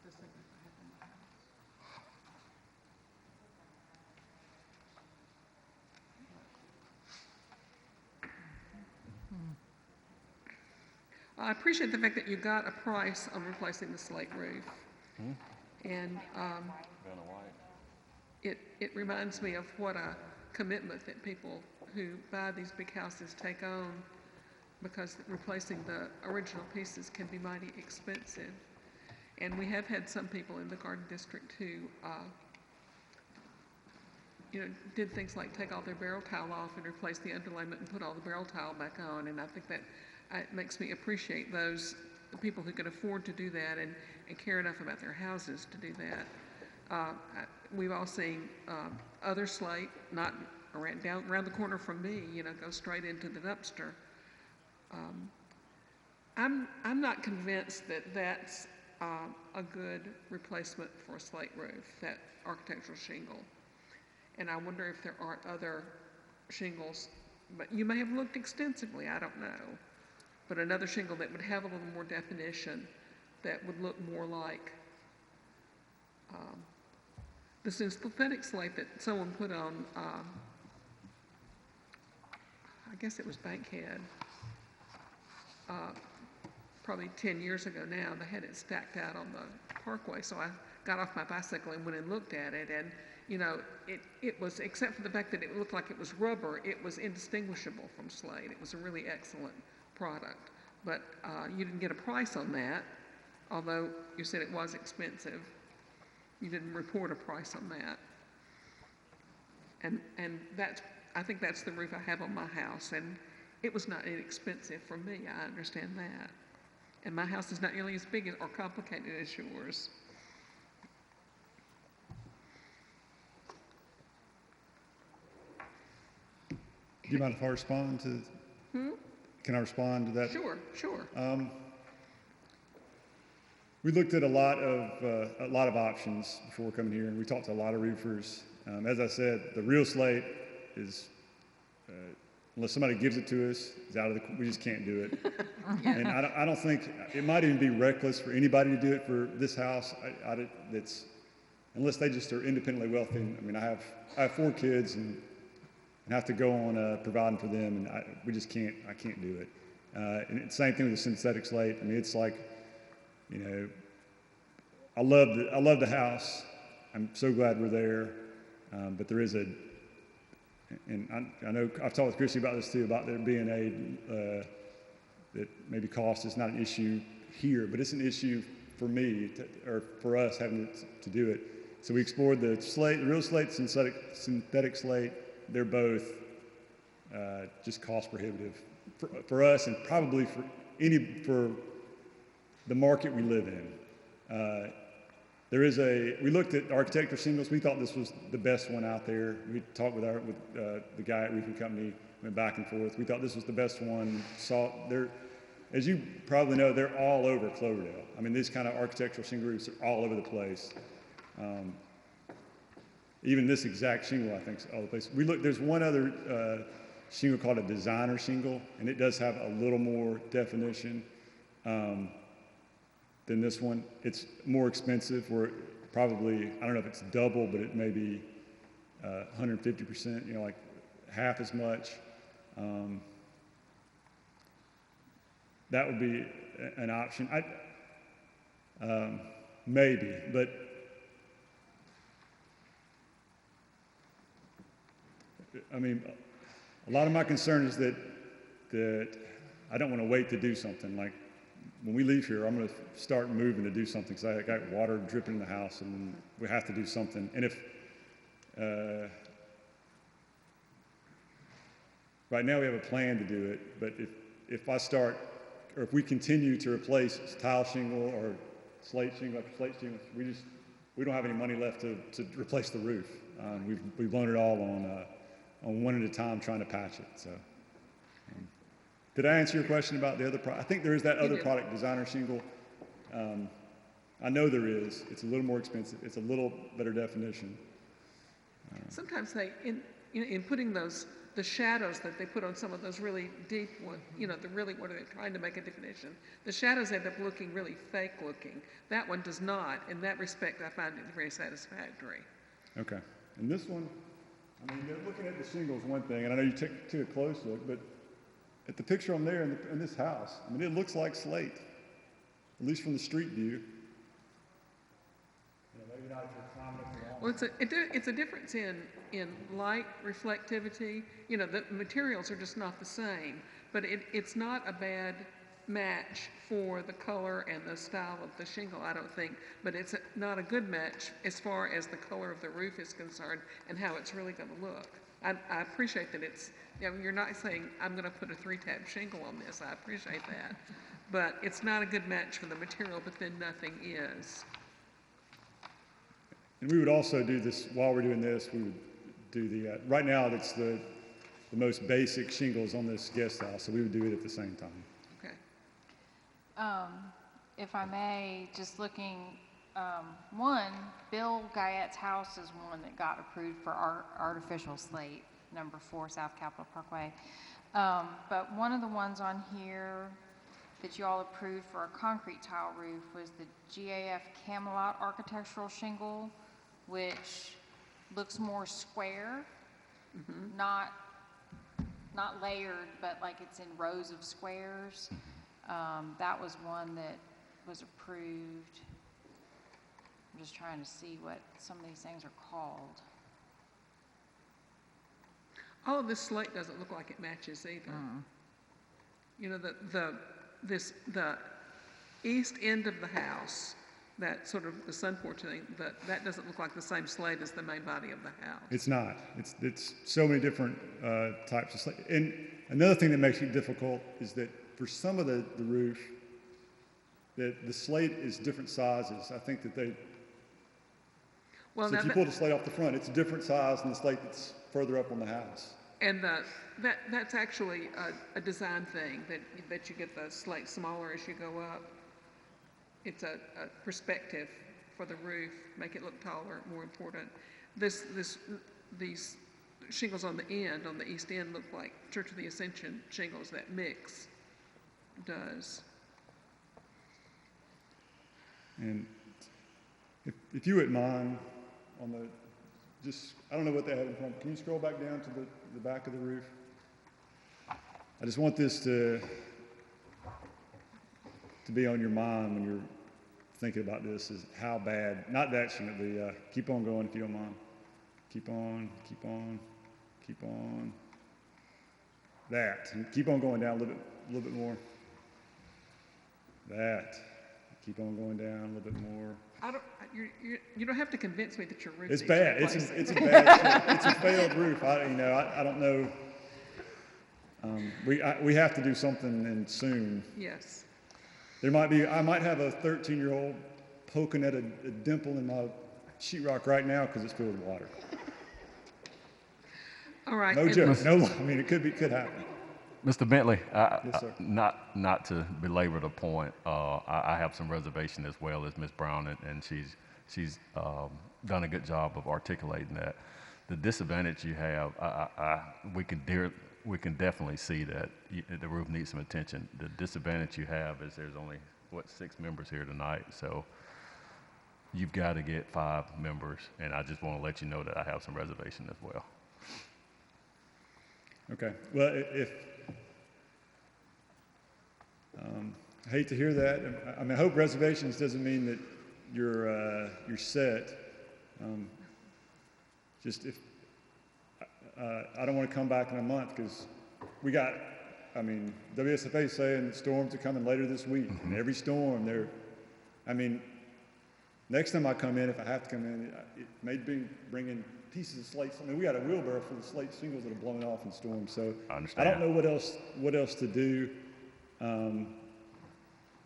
This is the thing that I have in my house. I appreciate the fact that you got a price on replacing the slate roof. And it reminds me of what a commitment that people who buy these big houses take on, because replacing the original pieces can be mighty expensive. And we have had some people in the Garden District who did things like take all their barrel tile off and replace the underlayment and put all the barrel tile back on. And I think that it makes me appreciate those people who can afford to do that and care enough about their houses to do that. We've all seen other slate, not around the corner from me, go straight into the dumpster. I'm not convinced that that's a good replacement for a slate roof, that architectural shingle. And I wonder if there aren't other shingles, but you may have looked extensively, I don't know. But another shingle that would have a little more definition, that would look more like the synthetic slate that someone put on, I guess it was Bankhead, probably 10 years ago now. They had it stacked out on the parkway, so I got off my bicycle and went and looked at it, and it was, except for the fact that it looked like it was rubber, it was indistinguishable from slate. It was a really excellent product, but you didn't get a price on that, although you said it was expensive. You didn't report a price on that. And I think that's the roof I have on my house, and it was not inexpensive for me, I understand that. And my house is not nearly as big or complicated as yours. Do you mind if I respond to? Can I respond to that? Sure. We looked at a lot of options before coming here, and we talked to a lot of roofers. As I said, the real slate is, unless somebody gives it to us, is out of we just can't do it. And I don't think, it might even be reckless for anybody to do it for this house. Unless they just are independently wealthy. I mean, I have 4 kids and have to go on providing for them, and I can't do it. And it's the same thing with the synthetic slate. I mean, it's like, I love the house. I'm so glad we're there, but there is and I know I've talked with Chrissy about this too, about there being that maybe cost is not an issue here, but it's an issue for me, or for us having to do it. So we explored the slate, the real slate, synthetic slate. They're both just cost prohibitive for us, and probably for the market we live in. We looked at architectural shingles. We thought this was the best one out there. We talked with the guy at roofing company, went back and forth. We thought this was the best one. As you probably know, they're all over Cloverdale. I mean, these kind of architectural shingle roofs are all over the place. Even this exact shingle, I think, is all over the place. There's one other shingle called a designer shingle, and it does have a little more definition than this one. It's more expensive. We're probably, I don't know if it's double, but it may be 150%, like half as much. That would be an option. Maybe, but I mean, a lot of my concern is that I don't want to wait to do something. Like when we leave here, I'm going to start moving to do something because I got water dripping in the house, and we have to do something. And if right now we have a plan to do it, but if I start, or if we continue to replace tile shingle or slate shingle after slate shingle, we don't have any money left to replace the roof. We've blown it all on one at a time trying to patch it. So, did I answer your question about the other product? I think there is that other product, designer shingle. I know there is. It's a little more expensive. It's a little better definition. Sometimes in putting the shadows that they put on some of those really deep ones, where they're trying to make a definition, the shadows end up looking really fake looking. That one does not. In that respect, I find it very satisfactory. Okay. And this one, I mean, looking at the shingles, one thing, and I know you took a close look, but at the picture on there in this house, I mean, it looks like slate, at least from the street view. Maybe not if you're climbing up the wall. Well, it's a difference in light reflectivity. The materials are just not the same, but it's not a bad match for the color and the style of the shingle, I don't think, but it's not a good match as far as the color of the roof is concerned and how it's really going to look. I appreciate that you're not saying, I'm going to put a 3-tab shingle on this. I appreciate that. But it's not a good match for the material, but then nothing is. And we would also do this, while we're doing this, we would do right now it's the most basic shingles on this guest house, so we would do it at the same time. Okay. If I may, just looking, Bill Guyette's house is one that got approved for artificial slate, number 4 South Capitol Parkway. But one of the ones on here that you all approved for a concrete tile roof was the GAF Camelot architectural shingle, which looks more square, not layered, but like it's in rows of squares. That was one that was approved. I'm just trying to see what some of these things are called. All of this slate doesn't look like it matches either. The east end of the house, that sort of the sun porch thing, that doesn't look like the same slate as the main body of the house. It's not. It's so many different types of slate. And another thing that makes it difficult is that for some of the roof, that the slate is different sizes. I think that so if you pull the slate off the front, it's a different size than the slate that's further up on the house. And that's actually a design thing, that you get the slate smaller as you go up. It's a perspective for the roof, make it look taller, more important. These shingles on the end, on the east end, look like Church of the Ascension shingles. That mix does. And if you wouldn't mind, I don't know what they have in front. Can you scroll back down to the back of the roof? I just want this to be on your mind when you're thinking about this, is how bad, not that shingle, keep on going if you don't mind. Keep on. keep on. That, and keep on going down a little bit more. That, keep on going down a little bit more. You don't have to convince me that your roof It's needs bad. replacing. It's a bad. It's a failed roof. I don't know. We have to do something and soon. Yes. I might have a 13-year-old poking at a dimple in my sheetrock right now because it's filled with water. All right. No joke. No, I mean, it could happen. Mr. Bentley, Yes, sir. not to belabor the point, I have some reservation as well as Ms. Brown, and she's done a good job of articulating that. The disadvantage you have, we can definitely see that the roof needs some attention. The disadvantage you have is there's only 6 members here tonight, so you've got to get 5 members, and I just want to let you know that I have some reservation as well. Okay. Well, I hate to hear that. I mean, I hope reservations doesn't mean that you're set. Just if I don't want to come back in a month because WSFA is saying that storms are coming later this week, and every storm next time I come in, if I have to come in, it may be bringing pieces of slate. I mean, we got a wheelbarrow full of slate shingles that are blowing off in storms, so I don't know what else to do.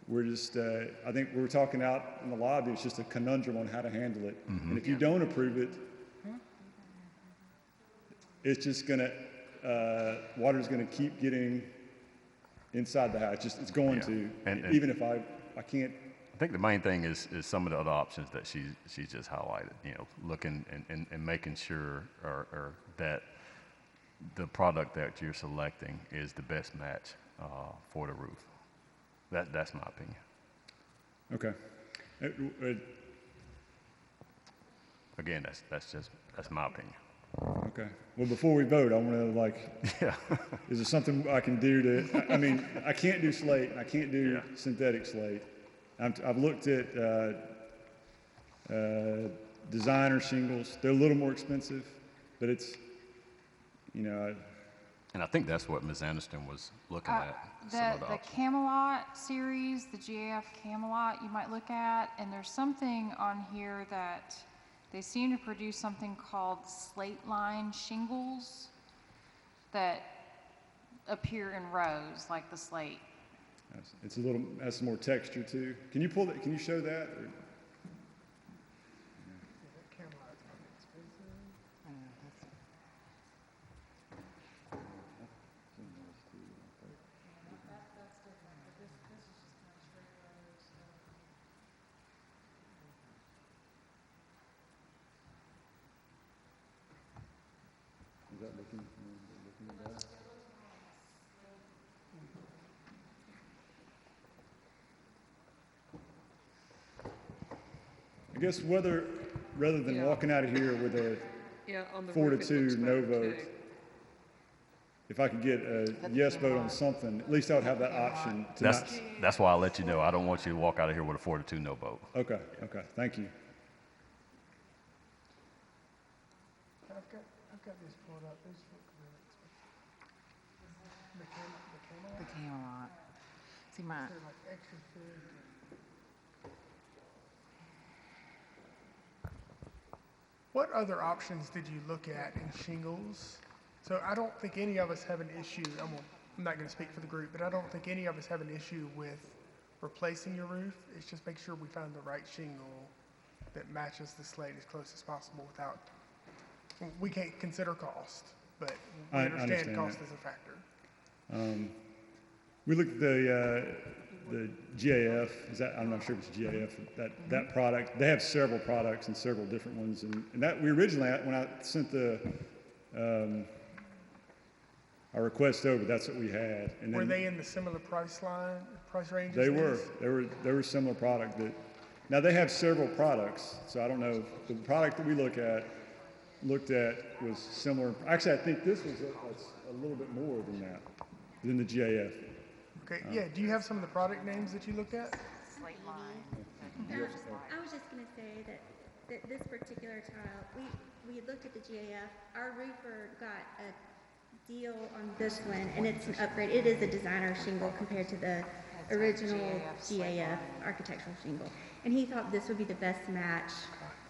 We're just, I think we were talking out in the lobby, it's just a conundrum on how to handle it. And if you don't approve it, it's just gonna, water's gonna keep getting inside the house. It's going to, and even if I can't. I think the main thing is some of the other options that she's just highlighted, looking and making sure or that the product that you're selecting is the best match for the roof. That's my opinion. Okay. Again, that's my opinion. Okay. Well, before we vote, I want to is there something I can do to? I mean, I can't do slate. I can't do synthetic slate. I've looked at designer shingles. They're a little more expensive, but it's, And I think that's what Ms. Anderson was looking at. The Camelot series, the GAF Camelot, you might look at, and there's something on here that they seem to produce something called slate line shingles that appear in rows like the slate. It's has some more texture too. Can you show that? Or? Is that looking better? I guess rather than walking out of here with a 4-2 no vote, if I could get a yes vote on something, at least I would have that option. That's why I let you know. I don't want you to walk out of here with a 4-2 no vote. Okay. Thank you. I've got this pulled up. These look really expensive. The Camelot. See my. They're like extra food. What other options did you look at in shingles? So I don't think any of us have an issue. I'm not going to speak for the group, but I don't think any of us have an issue with replacing your roof. It's just make sure we find the right shingle that matches the slate as close as possible without. We can't consider cost, but we understand cost is a factor. We looked at the GAF. I'm not sure if it's GAF. That product. They have several products and several different ones, and that we originally, when I sent our request over, that's what we had. And were they in the similar price ranges? They were. They were similar product. Now they have several products, so I don't know. The product that we looked at was similar. Actually, I think this was a little bit more than that, than the GAF. Okay, do you have some of the product names that you looked at? Slate line. I was just going to say that this particular tile, we looked at the GAF. Our roofer got a deal on this one, and it's an upgrade. It is a designer shingle compared to the original GAF architectural shingle. And he thought this would be the best match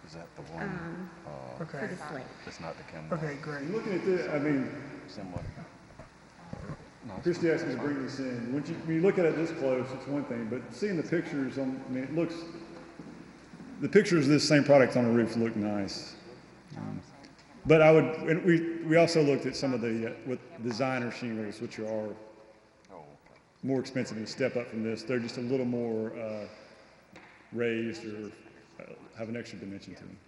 Is that the one? for the slate. It's not the Camelot. Okay, great. Looking at this, I mean, Similar. Christie asked me to bring this in. When you look at it this close, it's one thing, but seeing the pictures the pictures of this same product on the roof look nice. But and we also looked at some of the with designer shingles, which are more expensive and a step up from this. They're just a little more raised or have an extra dimension to them.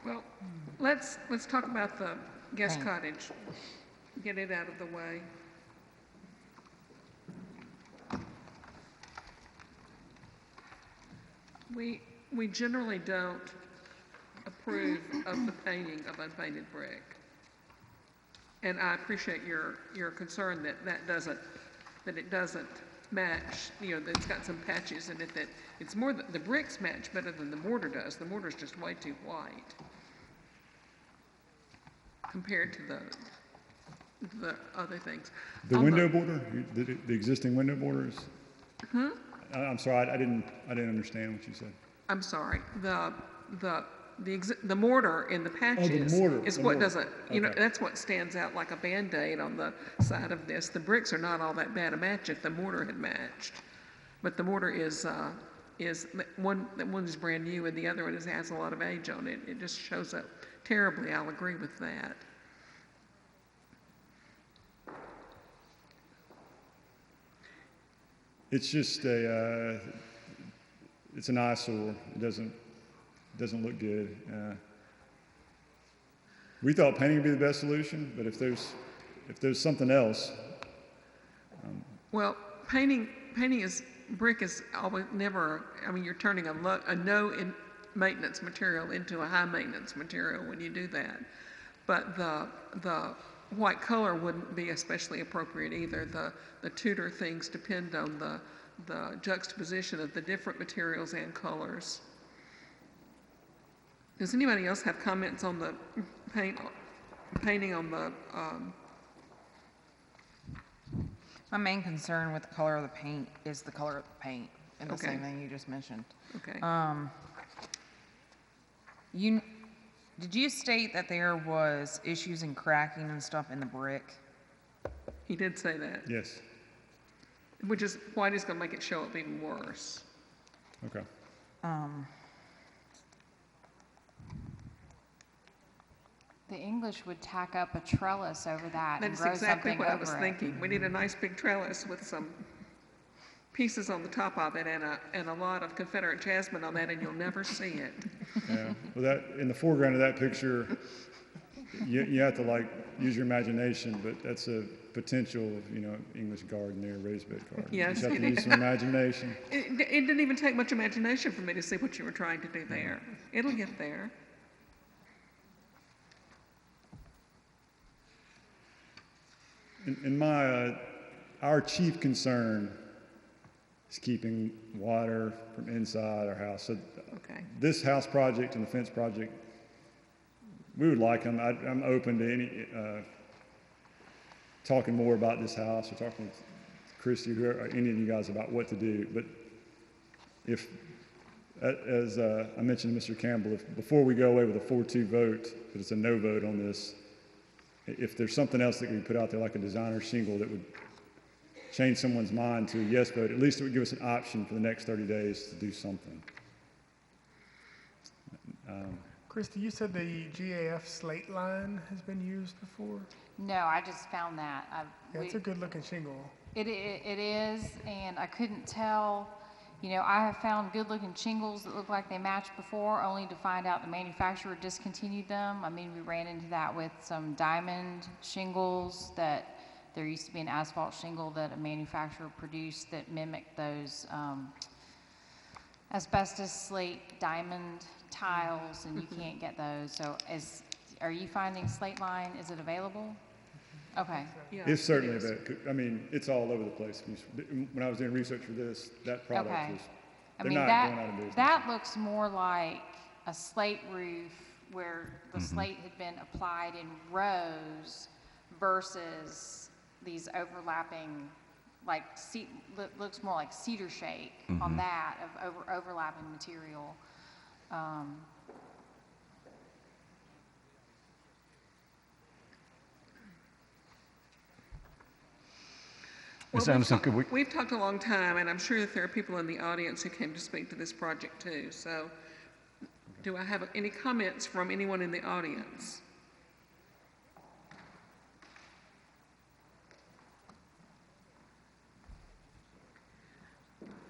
Well, let's talk about the guest cottage. Get it out of the way. We generally don't approve of the painting of unpainted brick. And I appreciate your concern that it doesn't match, that it's got some patches in it, that it's more the bricks match better than the mortar does. The mortar's just way too white compared to the other things. The window border, the existing window borders. I'm sorry, I didn't understand what you said. I'm sorry. The mortar in the patches is what doesn't, that's what stands out like a Band-Aid on the side of this. The bricks are not all that bad a match if the mortar had matched. But the mortar is one is brand new and the other one has a lot of age on it. It just shows up terribly. I'll agree with that. It's just it's an eyesore. It doesn't look good. We thought painting would be the best solution, but if there's something else. Well, painting brick is always never. I mean, you're turning a no maintenance material into a high maintenance material when you do that. But the white color wouldn't be especially appropriate either. The Tudor things depend on the juxtaposition of the different materials and colors. Does anybody else have comments on the painting on the? My main concern with the color of the paint is the color of the paint, and the Okay. same thing you just mentioned. Okay. Did you state that there was issues in cracking and stuff in the brick? He did say that. Yes. Which is why it's going to make it show up even worse. Okay. The English would tack up a trellis over that and That's grow exactly something what I over was it. thinking. We need a nice big trellis with some pieces on the top of it and a lot of Confederate jasmine on that, and you'll never see it. Yeah. Well, that in the foreground of that picture, you have to use your imagination, but that's a potential, English garden there, raised bed garden. Yes. You just have to use some imagination. It didn't even take much imagination for me to see what you were trying to do there. It'll get there. Our chief concern is keeping water from inside our house. So this house project and the fence project, we would like them. I'm open to any talking more about this house or talking with Christy or any of you guys about what to do. But if, as I mentioned to Mr. Campbell, before we go away with a 4-2 vote, that it's a no vote on this, if there's something else that can be put out there like a designer shingle that would change someone's mind to a yes vote, at least it would give us an option for the next 30 days to do something. Christy, you said the GAF slate line has been used before? No, I just found that. It's a good looking shingle. It is, and I couldn't tell. I have found good-looking shingles that look like they matched before, only to find out the manufacturer discontinued them. I mean, we ran into that with some diamond shingles that there used to be an asphalt shingle that a manufacturer produced that mimicked those asbestos slate diamond tiles, and you can't get those. So are you finding slate line? Is it available? Okay. Yeah, It's certainly that. I mean, it's all over the place. When I was doing research for this, that product was They're mean, not that, going out of business. that looks more like a slate roof where the slate had been applied in rows versus these overlapping, like, looks more like cedar shake on that of overlapping material. Ms. Anderson, could we? We've talked a long time, and I'm sure that there are people in the audience who came to speak to this project too. So do I have any comments from anyone in the audience?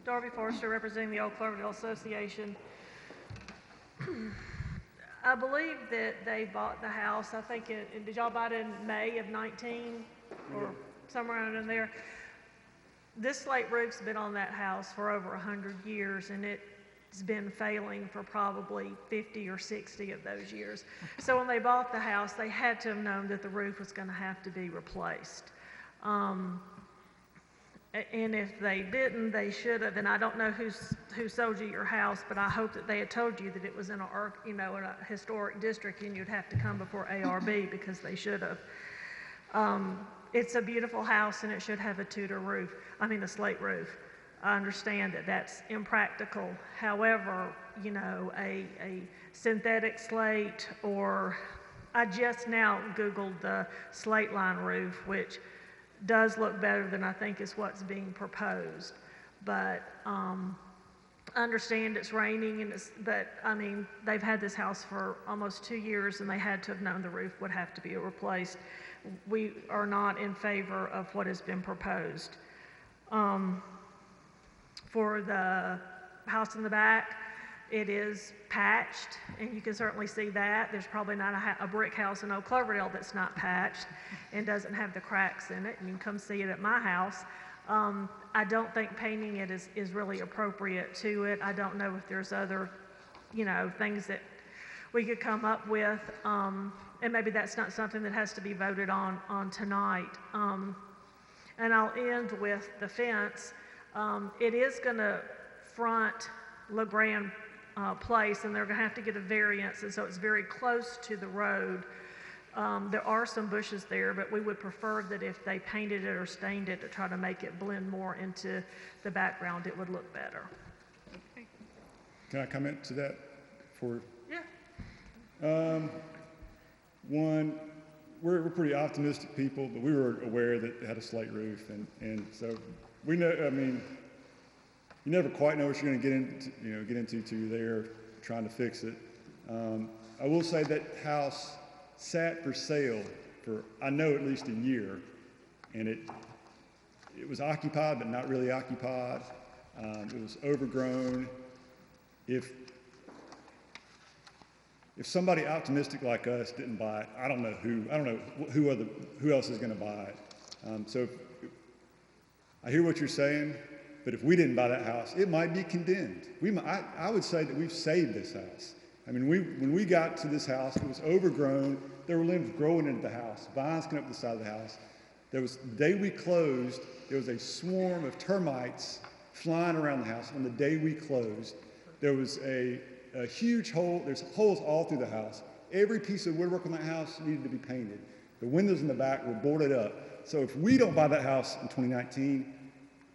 Darby Forrester, representing the Old Cloverdale Association. I believe that they bought the house, I think, did y'all buy it in May of 19 or somewhere around in there? This slate roof's been on that house for over 100 years, and it's been failing for probably 50 or 60 of those years. So when they bought the house, they had to have known that the roof was going to have to be replaced. And if they didn't, they should have. And I don't know who sold you your house, but I hope that they had told you that it was in in a historic district, and you'd have to come before ARB because they should have. It's a beautiful house, and it should have a a slate roof. I understand that that's impractical. However, a synthetic slate, or I just now Googled the slate line roof, which does look better than I think is what's being proposed. But I understand it's raining, but they've had this house for almost 2 years, and they had to have known the roof would have to be replaced. We are not in favor of what has been proposed. For the house in the back, it is patched, and you can certainly see that. There's probably not a brick house in Old Cloverdale that's not patched and doesn't have the cracks in it, and you can come see it at my house. I don't think painting it is really appropriate to it. I don't know if there's other, things that we could come up with, and maybe that's not something that has to be voted on tonight. And I'll end with the fence. It is going to front LeGrand Place, and they're going to have to get a variance, and so it's very close to the road. There are some bushes there, but we would prefer that if they painted it or stained it to try to make it blend more into the background, it would look better. Okay. Can I comment to that? Yeah. One, we're pretty optimistic people, but we were aware that it had a slate roof, and so we know. You never quite know what you're going to get into till you're there trying to fix it. I will say that house sat for sale for, I know, at least a year, and it was occupied but not really occupied. It was overgrown. If somebody optimistic like us didn't buy it, I don't know who else is going to buy it. So I hear what you're saying. But if we didn't buy that house, it might be condemned. I would say that we've saved this house. When we got to this house, it was overgrown. There were limbs growing into the house, vines coming up the side of the house. The day we closed, there was a swarm of termites flying around the house. On the day we closed, there was a huge hole. There's holes all through the house. Every piece of woodwork on that house needed to be painted. The windows in the back were boarded up. So if we don't buy that house in 2019,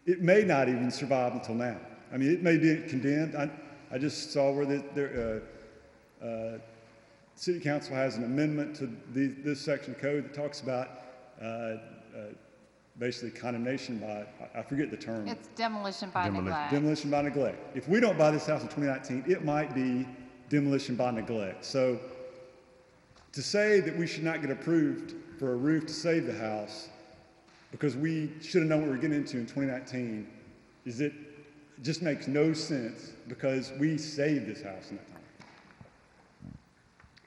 it may not even survive until now. It may be condemned. I just saw where the City Council has an amendment to this section of code that talks about basically condemnation by, I forget the term. It's demolition by neglect. Demolition by neglect. If we don't buy this house in 2019, it might be demolition by neglect. So to say that we should not get approved for a roof to save the house because we should have known what we were getting into in 2019, it just makes no sense because we saved this house in that time.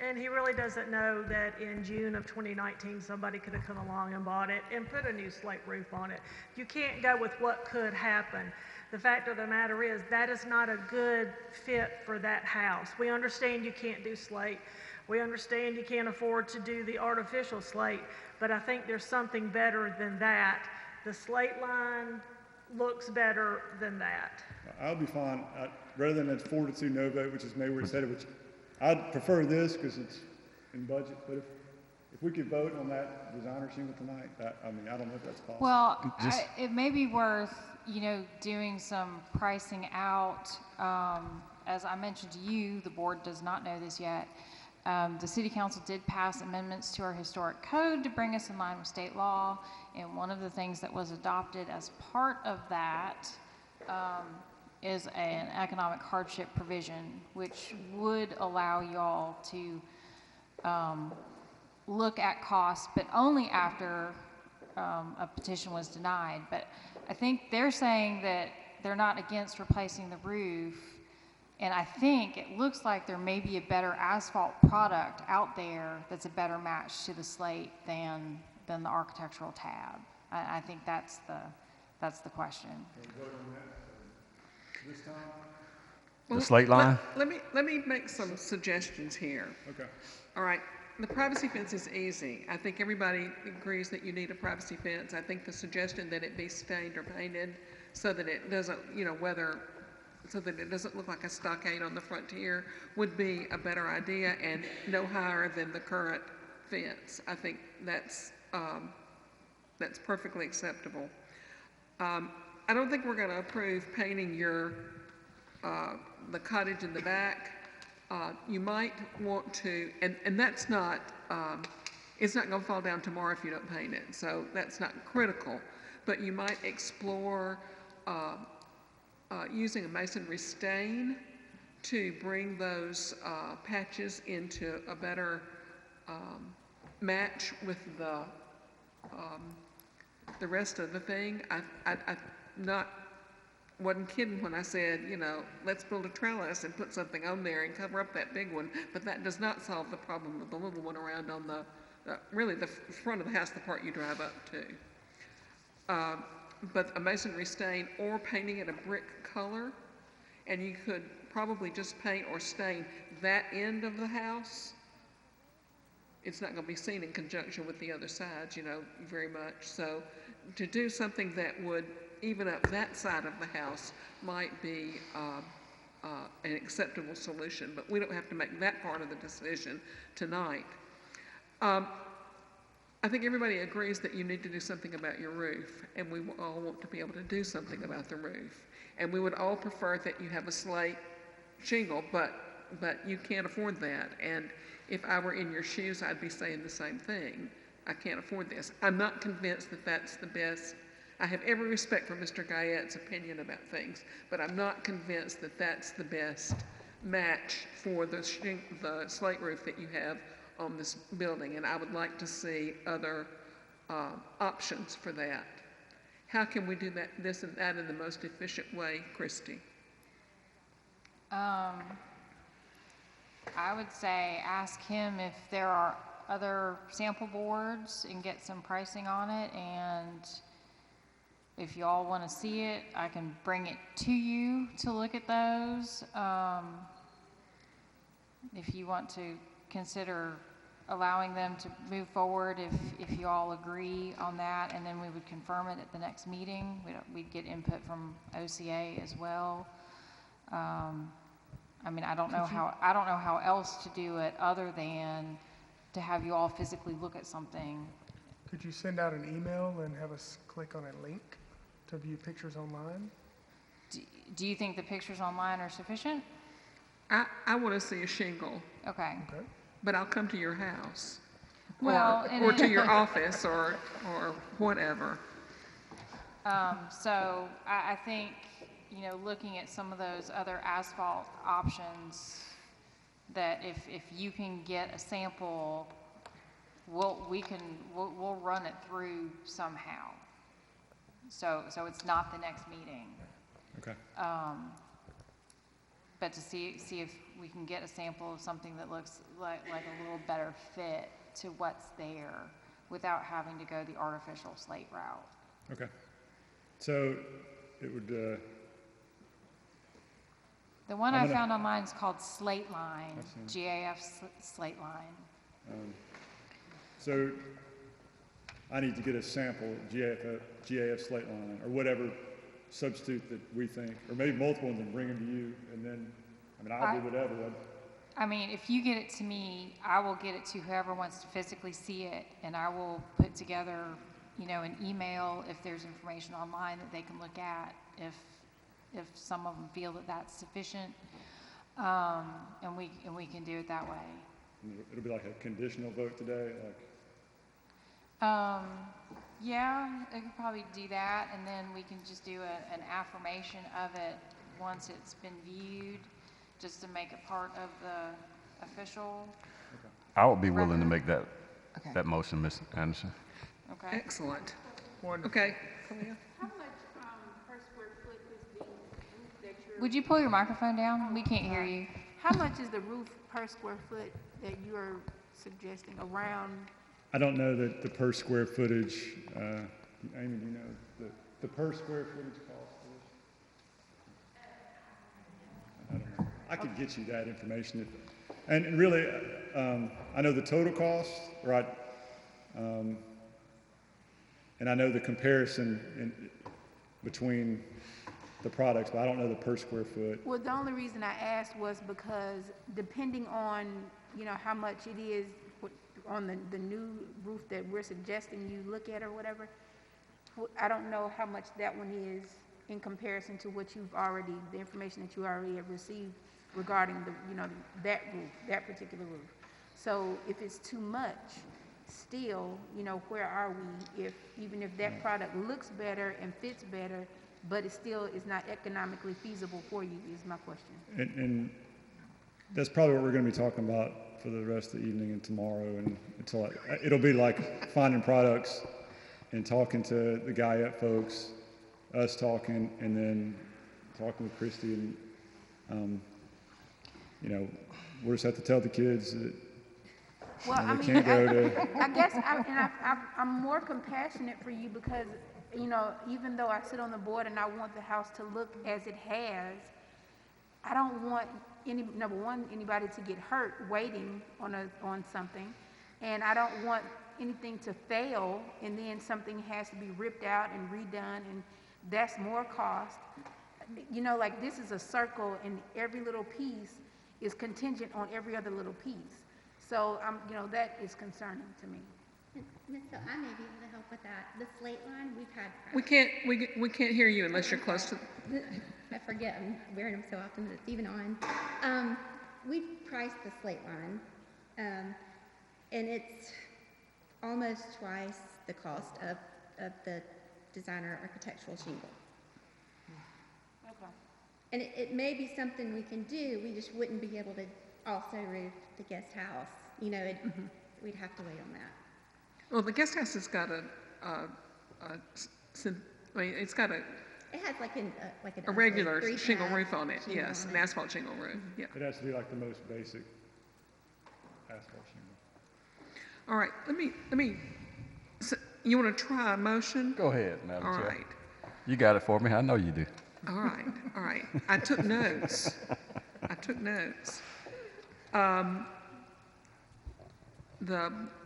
And he really doesn't know that in June of 2019, somebody could have come along and bought it and put a new slate roof on it. You can't go with what could happen. The fact of the matter is that is not a good fit for that house. We understand you can't do slate. We understand you can't afford to do the artificial slate, but I think there's something better than that. The slate line looks better than that. I'll be fine, rather than that 4-2 no vote, which is maybe where it's headed, which I'd prefer this because it's in budget, but if we could vote on that designer shingle tonight, I don't know if that's possible. Well, it may be worth, doing some pricing out. As I mentioned to you, the board does not know this yet. The city council did pass amendments to our historic code to bring us in line with state law, and one of the things that was adopted as part of that is an economic hardship provision, which would allow y'all to look at costs, but only after a petition was denied. But I think they're saying that they're not against replacing the roof, and I think it looks like there may be a better asphalt product out there that's a better match to the slate than the architectural tab. I think that's the question. This time? The slate line? Let me make some suggestions here. Okay. All right. The privacy fence is easy. I think everybody agrees that you need a privacy fence. I think the suggestion that it be stained or painted so that it doesn't, so that it doesn't look like a stockade on the frontier would be a better idea, and no higher than the current fence. I think that's perfectly acceptable. I don't think we're going to approve painting the cottage in the back. You might want to, and that's not, it's not going to fall down tomorrow if you don't paint it, so that's not critical. But you might explore using a masonry stain to bring those patches into a better match with the rest of the thing. I wasn't kidding when I said, let's build a trellis and put something on there and cover up that big one, but that does not solve the problem of the little one around on really the front of the house, the part you drive up to. But a masonry stain or painting it a brick color, and you could probably just paint or stain that end of the house. It's not going to be seen in conjunction with the other sides, very much. So to do something that would even up that side of the house might be an acceptable solution, but we don't have to make that part of the decision tonight. I think everybody agrees that you need to do something about your roof, and we all want to be able to do something about the roof. And we would all prefer that you have a slate shingle, but you can't afford that. And if I were in your shoes, I'd be saying the same thing. I can't afford this. I'm not convinced that that's the best. I have every respect for Mr. Guyette's opinion about things, but I'm not convinced that that's the best match for the slate roof that you have on this building, and I would like to see other options for that. How can we do this and that in the most efficient way, Christy? I would say ask him if there are other sample boards and get some pricing on it, and if you all want to see it, I can bring it to you to look at those. If you want to consider allowing them to move forward, if you all agree on that, and then we would confirm it at the next meeting. We'd get input from OCA as well. I don't know how else to do it other than to have you all physically look at something. Could you send out an email and have us click on a link to view pictures online? Do you think the pictures online are sufficient? I want to see a shingle. Okay. But I'll come to your house. Well, or to your office or whatever. So I think, looking at some of those other asphalt options, that if you can get a sample, we'll run it through somehow. So it's not the next meeting. Okay. But to see if we can get a sample of something that looks like a little better fit to what's there without having to go the artificial slate route. Okay. So it would. The one I found online is called Slate Line, GAF Slate Line. So I need to get a sample GAF Slate Line or whatever substitute that we think, or maybe multiple ones and bring them to you, and then, I mean, I'll do whatever. I mean, if you get it to me, I will get it to whoever wants to physically see it, and I will put together, you know, an email if there's information online that they can look at, if some of them feel that that's sufficient, and we can do it that way. It'll be like a conditional vote today, like. Yeah, I could probably do that, and then we can just do an affirmation of it once it's been viewed, just to make it part of the official. I would be willing to make that motion, Ms. Anderson. Okay. Excellent. Wonderful. Okay. Kalia? How much per square foot is the roof that you're? Would you pull your microphone down? We can't hear you. How much is the roof per square foot that you're suggesting around? I don't know that the per square footage, Amy, do you know the per square footage cost for this? I don't know. I could get you that information. And really, I know the total cost, right? And I know the comparison between the products, but I don't know the per square foot. Well, the only reason I asked was because depending on, you know, how much it is on the new roof that we're suggesting you look at or whatever, I don't know how much that one is in comparison to what you've already, the information that you already have received regarding the, you know, that roof, that particular roof. So if it's too much, still, you know, where are we if, even if that product looks better and fits better, but it still is not economically feasible for you, is my question. And that's probably what we're going to be talking about for the rest of the evening and tomorrow, and it'll be like finding products and talking to the Guyette folks, us talking, and then talking with Christy, and you know, we'll just have to tell the kids that they can't go to. I guess I'm more compassionate for you because, you know, even though I sit on the board and I want the house to look as it has, I don't want anybody to get hurt waiting on something, and I don't want anything to fail and then something has to be ripped out and redone, and that's more cost. You know, like this is a circle, and every little piece is contingent on every other little piece. So you know, that is concerning to me. So I may be able to help with that. The Slate line, we've had. We can't hear you unless you're close to. I forget, I'm wearing them so often that it's even on. We priced the Slate line, and it's almost twice the cost of the designer architectural shingle. Okay. And it may be something we can do, we just wouldn't be able to also roof the guest house. You know, we'd have to wait on that. Well, the guest house has got it's got It has like a regular ugly shingle three-tab roof on it, shingle yes, on an it. asphalt shingle roof, yeah. It has to be like the most basic asphalt shingle. All right, you want to try a motion? Go ahead, Madam All Chair. right, You got it for me. I know you do. all right. I took notes.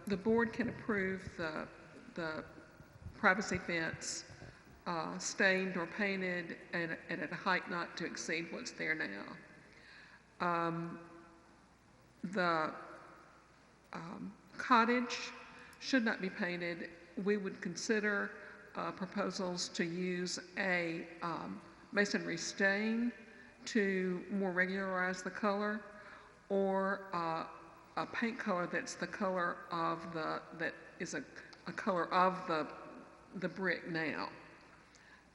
The board can approve the privacy fence stained or painted and at a height not to exceed what's there now. The cottage should not be painted. We would consider proposals to use a masonry stain to more regularize the color, or a paint color that's the color of that is a color of the brick now.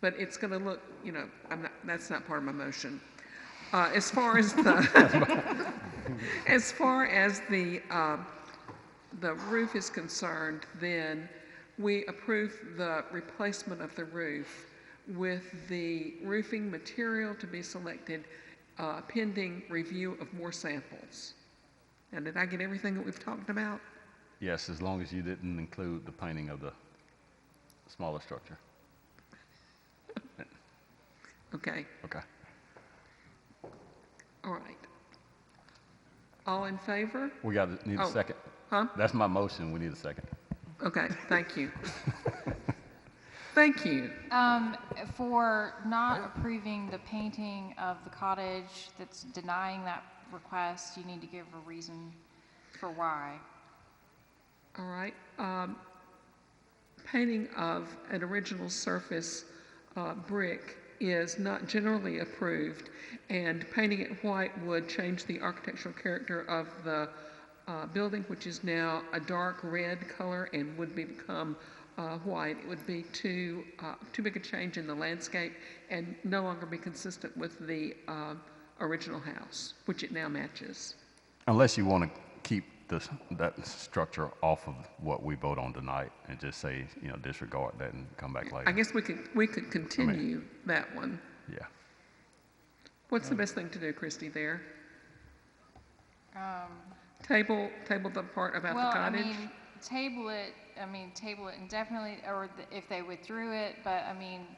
But it's going to look, you know, that's not part of my motion. As far as the the roof is concerned, then we approve the replacement of the roof with the roofing material to be selected pending review of more samples. And did I get everything that we've talked about? Yes, as long as you didn't include the painting of the smaller structure. Okay. Okay. All right. All in favor? We need a second. Huh? That's my motion. We need a second. Okay, thank you. Thank you. For not approving the painting of the cottage, that's denying that request, you need to give a reason for why. All right. Painting of an original surface brick is not generally approved, and painting it white would change the architectural character of the building, which is now a dark red color and would become white. It would be too big a change in the landscape and no longer be consistent with the original house, which it now matches. Unless you want to keep that structure off of what we vote on tonight and just say, disregard that and come back later. I guess we could continue that one. Yeah. What's the best thing to do, Christy, there? Table the part about the cottage? Table it indefinitely, or if they withdrew it, but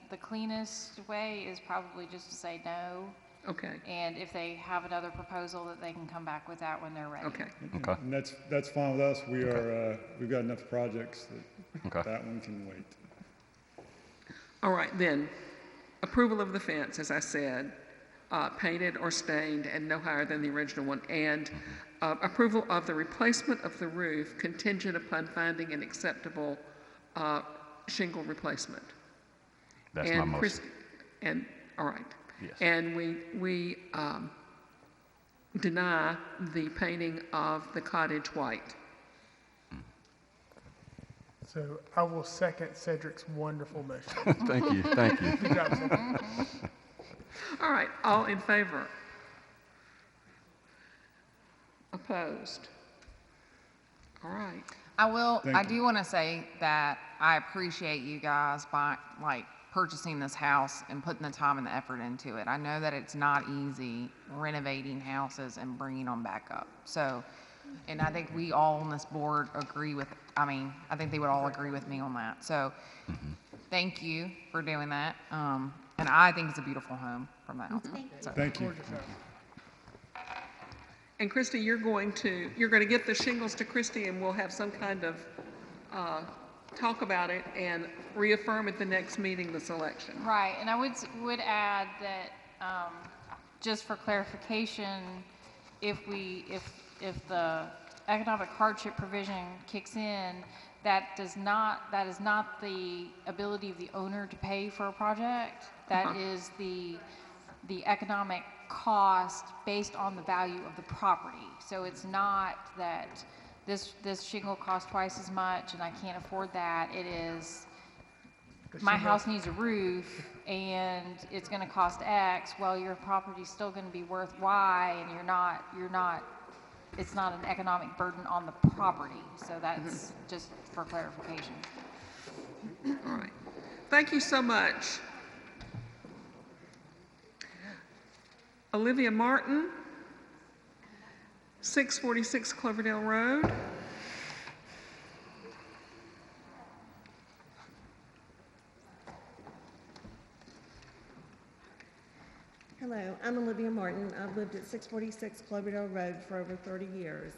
the cleanest way is probably just to say no. Okay. And if they have another proposal, that they can come back with that when they're ready. Okay. Okay. And that's fine with us. We are, we've got enough projects that that one can wait. All right, then. Approval of the fence, as I said, painted or stained and no higher than the original one, and approval of the replacement of the roof contingent upon finding an acceptable shingle replacement. That's my motion. All right. Yes. And we deny the painting of the cottage white. So I will second Cedric's wonderful motion. Thank you. Good job, Cedric. All right, all in favor? Opposed? All right. I do want to say that I appreciate you guys by purchasing this house and putting the time and the effort into it. I know that it's not easy renovating houses and bringing them back up. So, and I think we all on this board agree with, I think they would all agree with me on that. So, thank you for doing that. And I think it's a beautiful home from the outside. Thank you. And Christy, you're going to get the shingles to Christy, and we'll have some kind of talk about it and reaffirm at the next meeting the selection. Right, and I would add that just for clarification, if the economic hardship provision kicks in, that is not the ability of the owner to pay for a project. That is the economic cost based on the value of the property. So it's not that this shingle costs twice as much and I can't afford that. It is, my house needs a roof and it's going to cost X. Well, your property's still going to be worth Y, and it's not an economic burden on the property. So that's just for clarification. All right. Thank you so much. Olivia Martin, 646 Cloverdale Road. Hello, I'm Olivia Martin. I've lived at 646 Cloverdale Road for over 30 years,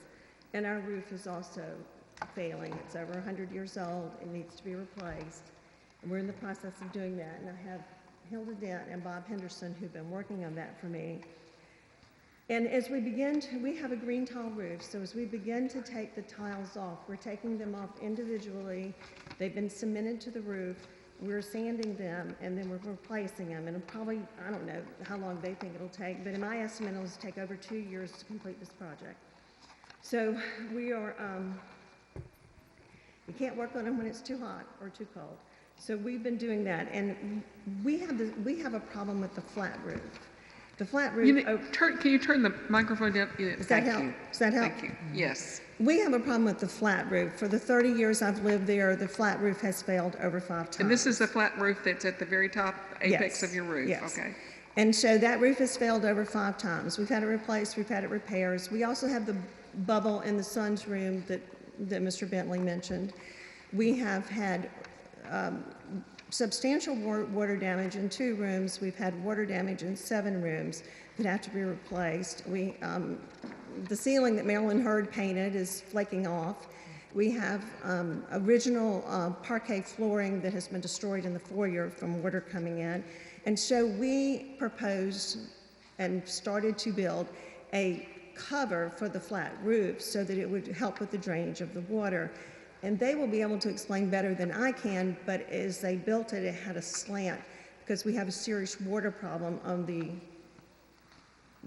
and our roof is also failing. It's over 100 years old. It needs to be replaced, and we're in the process of doing that. And I have Hilda Dent and Bob Henderson who've been working on that for me. And as we begin to, we have a green tile roof, so as we begin to take the tiles off, we're taking them off individually. They've been cemented to the roof. We're sanding them, and then we're replacing them. And probably, I don't know how long they think it'll take, but in my estimate, it'll take over 2 years to complete this project. So we are, you can't work on them when it's too hot or too cold. So we've been doing that, and we have a problem with the flat roof. The flat roof. Can you turn the microphone down? Does that help? Does that help? Thank you. Yes. We have a problem with the flat roof. For the 30 years I've lived there, the flat roof has failed over 5 times. And this is the flat roof that's at the very top apex of your roof? Yes. Okay. And so that roof has failed over 5 times. We've had it replaced, we've had it repairs. We also have the bubble in the son's room that Mr. Bentley mentioned. We have had substantial water damage in 2 rooms. We've had water damage in 7 rooms that have to be replaced. The ceiling that Marilyn Hurd painted is flaking off. We have original parquet flooring that has been destroyed in the foyer from water coming in. And so we proposed and started to build a cover for the flat roof so that it would help with the drainage of the water. And they will be able to explain better than I can, but as they built it, it had a slant because we have a serious water problem on the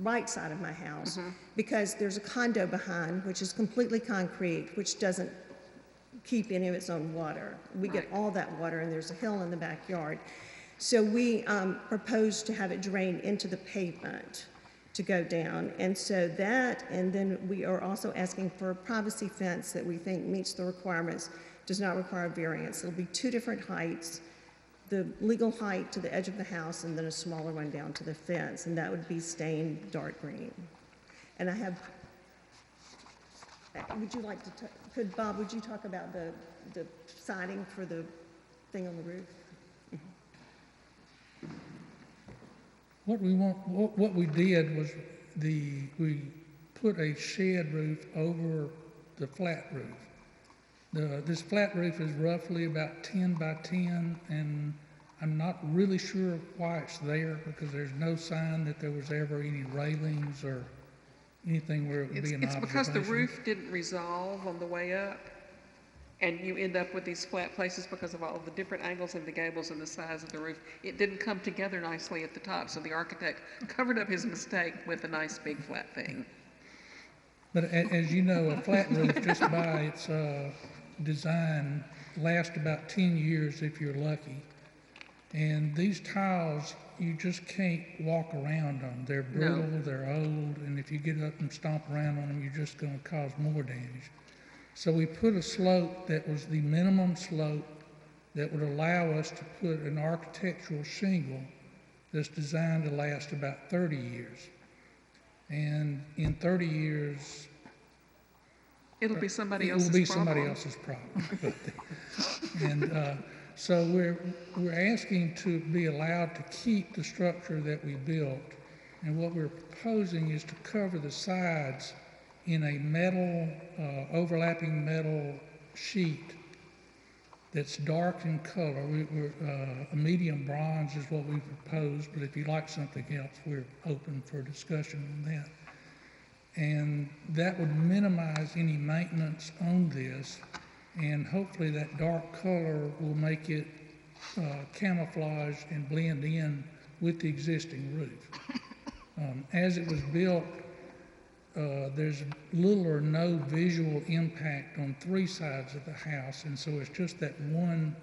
right side of my house because there's a condo behind, which is completely concrete, which doesn't keep any of its own water. We get all that water, and there's a hill in the backyard. So we proposed to have it drain into the pavement to go down. And so that, and then we are also asking for a privacy fence that we think meets the requirements, does not require variance. It'll be 2 different heights, the legal height to the edge of the house, and then a smaller one down to the fence, and that would be stained dark green. And I have, would you like to, could Bob, would you talk about the siding for the thing on the roof? What we did was we put a shed roof over the flat roof. This flat roof is roughly about 10 by 10, and I'm not really sure why it's there because there's no sign that there was ever any railings or anything where it would be an observation. It's because the roof didn't resolve on the way up, and you end up with these flat places because of all the different angles of the gables and the size of the roof. It didn't come together nicely at the top, so the architect covered up his mistake with a nice big flat thing. But as you know, a flat roof, just by its design, lasts about 10 years if you're lucky. And these tiles, you just can't walk around on. They're brittle, they're old, and if you get up and stomp around on them, you're just going to cause more damage. So we put a slope that was the minimum slope that would allow us to put an architectural shingle that's designed to last about 30 years. And in 30 years, it'll be somebody else's problem. And so we're asking to be allowed to keep the structure that we built. And what we're proposing is to cover the sides in a metal, overlapping metal sheet that's dark in color. A medium bronze is what we proposed, but if you like something else, we're open for discussion on that. And that would minimize any maintenance on this, and hopefully that dark color will make it camouflage and blend in with the existing roof. As it was built, there's little or no visual impact on 3 sides of the house, and so it's just that one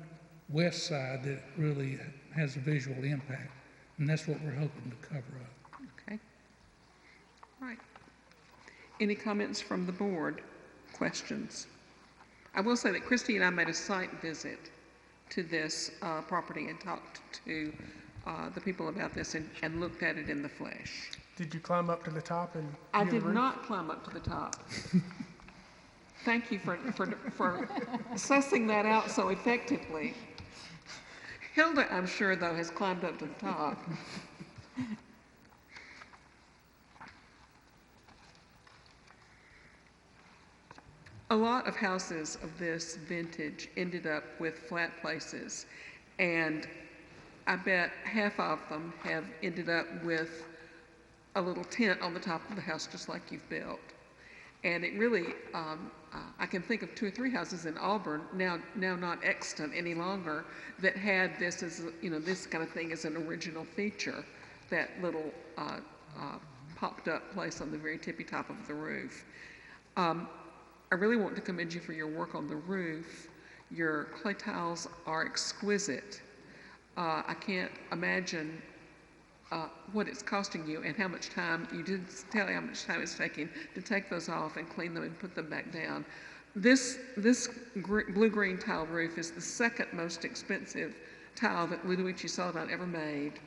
west side that really has a visual impact, and that's what we're hoping to cover up. Okay. All right. Any comments from the board? Questions? I will say that Christy and I made a site visit to this property and talked to the people about this and looked at it in the flesh. Did you climb up to the top and I did not climb up to the top. Thank you for sussing that out so effectively. Hilda, I'm sure, though, has climbed up to the top. A lot of houses of this vintage ended up with flat places, and I bet half of them have ended up with a little tent on the top of the house, just like you've built. And it really, I can think of 2 or 3 houses in Auburn, now not extant any longer, that had this as, this kind of thing as an original feature, that little popped up place on the very tippy top of the roof. I really want to commend you for your work on the roof. Your clay tiles are exquisite. I can't imagine what it's costing you and how much time, you did tell how much time it's taking to take those off and clean them and put them back down. This blue-green tile roof is the 2nd most expensive tile that Ludovici Sullivan ever made.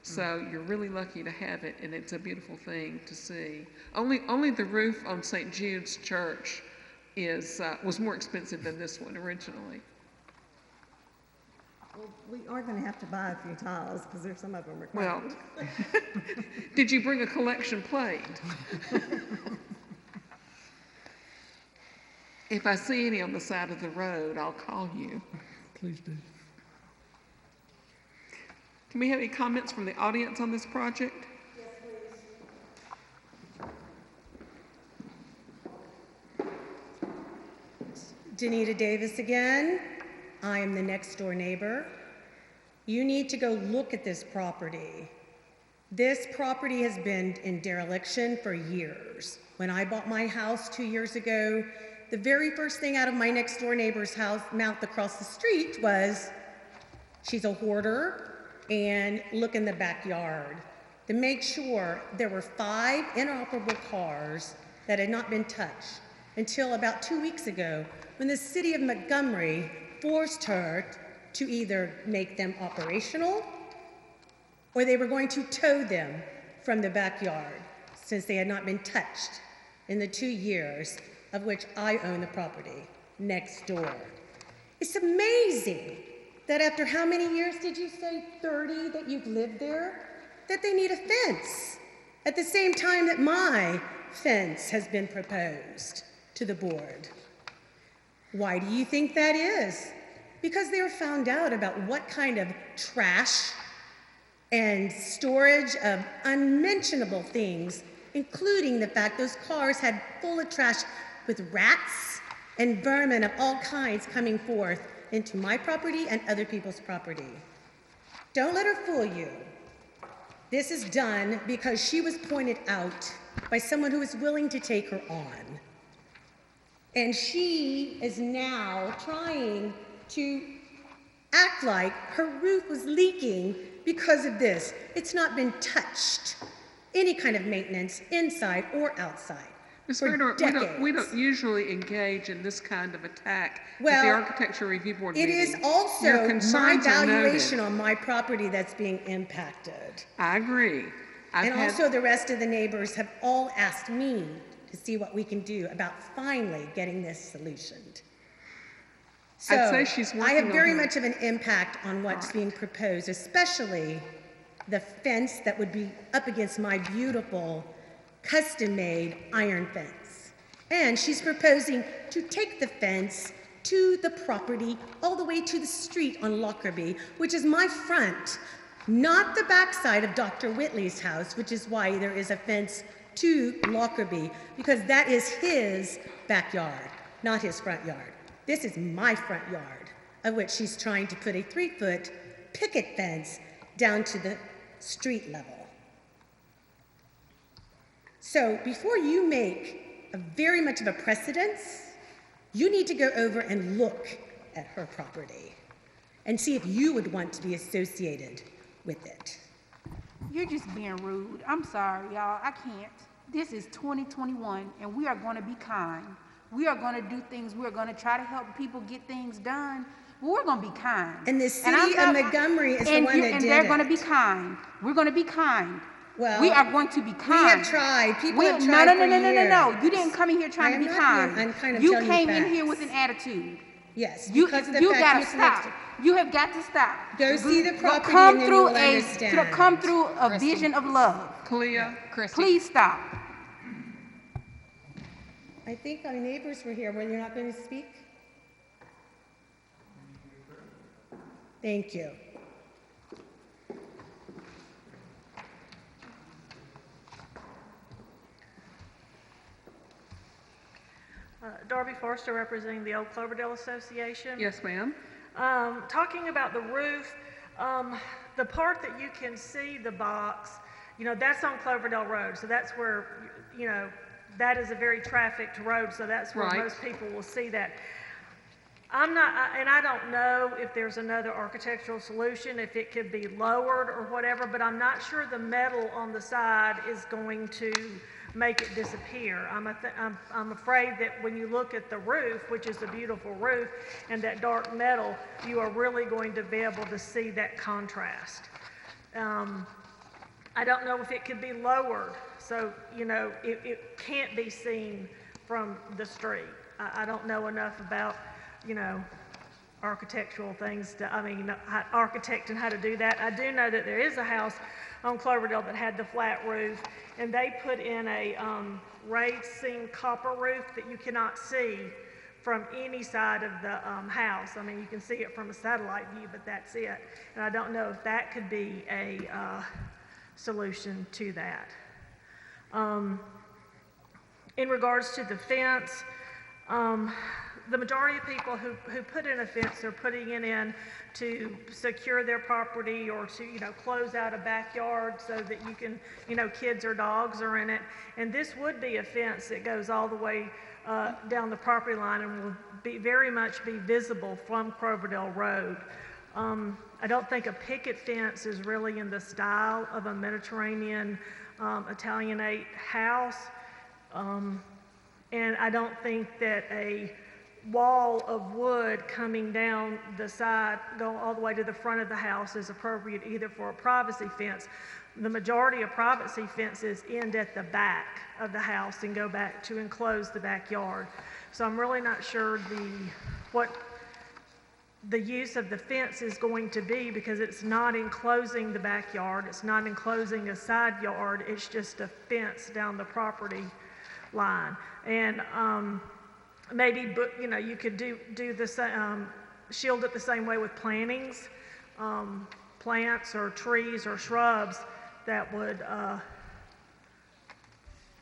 So you're really lucky to have it, and it's a beautiful thing to see. Only the roof on St. Jude's Church was more expensive than this one originally. Well, we are going to have to buy a few tiles because there's some of them required. Well, did you bring a collection plate? If I see any on the side of the road, I'll call you. Please do. Can we have any comments from the audience on this project? Danita Davis again. I am the next door neighbor. You need to go look at this property. This property has been in dereliction for years. When I bought my house 2 years ago, the very first thing out of my next door neighbor's house mouth across the street was, she's a hoarder, and look in the backyard. To make sure there were 5 inoperable cars that had not been touched until about 2 weeks ago, when the city of Montgomery forced her to either make them operational or they were going to tow them from the backyard since they had not been touched in the 2 years of which I own the property next door. It's amazing that after how many years did you say, 30, that you've lived there, that they need a fence at the same time that my fence has been proposed to the board. Why do you think that is? Because they were found out about what kind of trash and storage of unmentionable things, including the fact those cars had full of trash with rats and vermin of all kinds coming forth into my property and other people's property. Don't let her fool you. This is done because she was pointed out by someone who was willing to take her on. And she is now trying to act like her roof was leaking because of this. It's not been touched, any kind of maintenance, inside or outside. Ms. for Fedor, decades. we don't usually engage in this kind of attack at the Well, Architecture Review Board It meeting. is Your also my concerns are noted. valuation on my property that's being impacted. I agree. And also the rest of the neighbors have all asked me to see what we can do about finally getting this solutioned. So I'd say she's I working have on very her- much of an impact on what's being proposed, especially the fence that would be up against my beautiful custom-made iron fence. And she's proposing to take the fence to the property all the way to the street on Lockerbie, which is my front, not the backside of Dr. Whitley's house, which is why there is a fence to Lockerbie, because that is his backyard, not his front yard. This is my front yard, of which she's trying to put a 3-foot picket fence down to the street level. So before you make a very much of a precedence, you need to go over and look at her property and see if you would want to be associated with it. You're just being rude. I'm sorry, y'all. I can't. This is 2021, and we are going to be kind. We are going to do things. We're going to try to help people get things done. But we're going to be kind. And the city of Montgomery is the one that and did they're it. going to be kind. We're going to be kind. Well, we are going to be kind. We have tried. People have tried no, for no. You didn't come in here trying to be kind. I'm kind of you telling you came in facts. here with an attitude. Yes, You because of the got fact to you stop. You have got to stop. Go see the property come and then through you'll understand. Come through a vision of love. Clea, Please stop. I think our neighbors were here. Were you not going to speak? Thank you. Darby Forster, representing the Old Cloverdale Association. yes, ma'am. Talking about the roof, the part that you can see the box, that's on Cloverdale Road. So that's where, that is a very trafficked road. So that's where Right. most people will see that. I don't know if there's another architectural solution, if it could be lowered or whatever, but I'm not sure the metal on the side is going to make it disappear. I'm afraid that when you look at the roof, which is a beautiful roof, and that dark metal, you are really going to be able to see that contrast. I don't know if it could be lowered, so, it can't be seen from the street. I don't know enough about, architectural things architect and how to do that. I do know that there is a house on Cloverdale that had the flat roof, and they put in a racing copper roof that you cannot see from any side of the house. I mean, you can see it from a satellite view, but that's it. And I don't know if that could be a solution to that. In regards to the fence, the majority of people who put in a fence are putting it in to secure their property or to, close out a backyard so that you can, kids or dogs are in it. And this would be a fence that goes all the way down the property line and will very much be visible from Cloverdale Road. I don't think a picket fence is really in the style of a Mediterranean Italianate house. And I don't think that a wall of wood coming down the side, going all the way to the front of the house is appropriate either for a privacy fence. The majority of privacy fences end at the back of the house and go back to enclose the backyard. So I'm really not sure what the use of the fence is going to be, because it's not enclosing the backyard, it's not enclosing a side yard, it's just a fence down the property line. And maybe, you could do the same, shield it the same way with plantings, plants or trees or shrubs that would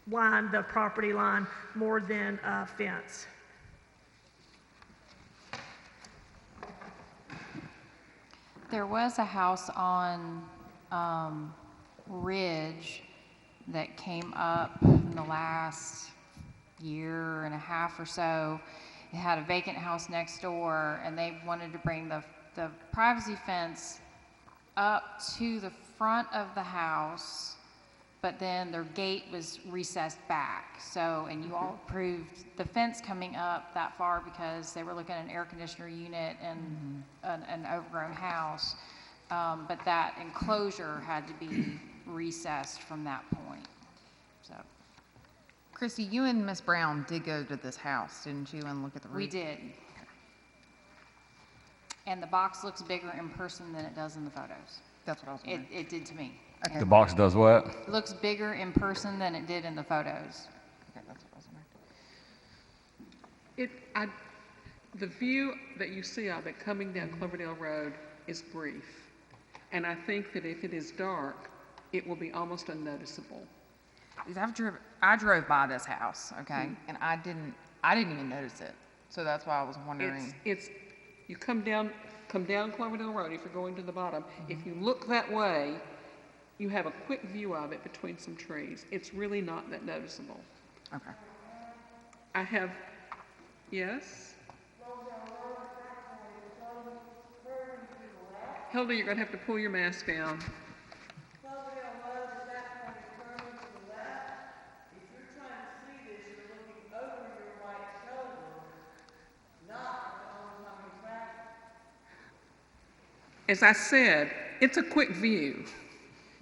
line the property line more than a fence. There was a house on Ridge that came up in the last year and a half or so. It had a vacant house next door, and they wanted to bring the privacy fence up to the front of the house, but then their gate was recessed back. So, and you all approved the fence coming up that far because they were looking at an air conditioner unit and an overgrown house. But that enclosure had to be recessed from that point. So, Christy, you and Miss Brown did go to this house, didn't you, and look at the roof? we did. And the box looks bigger in person than it does in the photos. That's what I was wondering. It did to me. Okay. The box does what? It looks bigger in person than it did in the photos. Okay, that's what I was wondering. The view that you see of it coming down Cloverdale Road is brief. And I think that if it is dark, it will be almost unnoticeable. I drove by this house, okay, and I didn't even notice it. So that's why I was wondering. You come down Cloverdale Road if you're going to the bottom. If you look that way, you have a quick view of it between some trees. It's really not that noticeable. Okay. Yes? Hilda, you're going to have to pull your mask down. As I said, it's a quick view.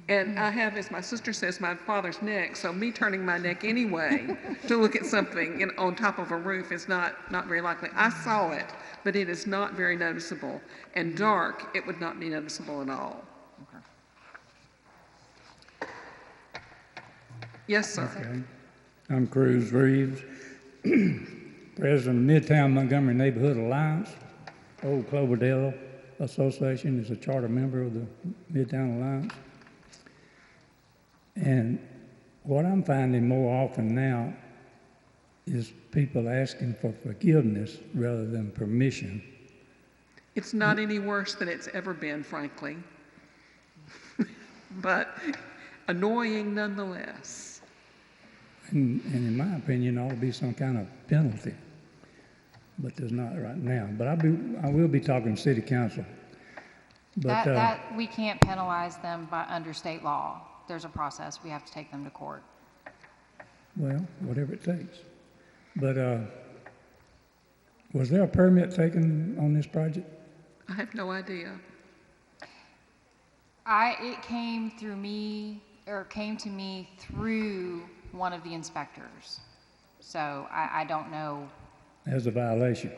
And I have, as my sister says, my father's neck, so me turning my neck anyway to look at something on top of a roof is not very likely. I saw it, but it is not very noticeable. And dark, it would not be noticeable at all. Okay. Yes, sir. Okay. I'm Cruz Reeves, President of Midtown Montgomery Neighborhood Alliance. Old Cloverdale Association is a charter member of the Midtown Alliance. And what I'm finding more often now is people asking for forgiveness rather than permission. It's not any worse than it's ever been, frankly, but annoying nonetheless. And in my opinion, ought to be some kind of penalty, but there's not right now. But I will be talking to City Council. But, that we can't penalize them under state law. There's a process. We have to take them to court. Well, whatever it takes. But was there a permit taken on this project? I have no idea. It came to me through one of the inspectors. So I don't know. As a violation?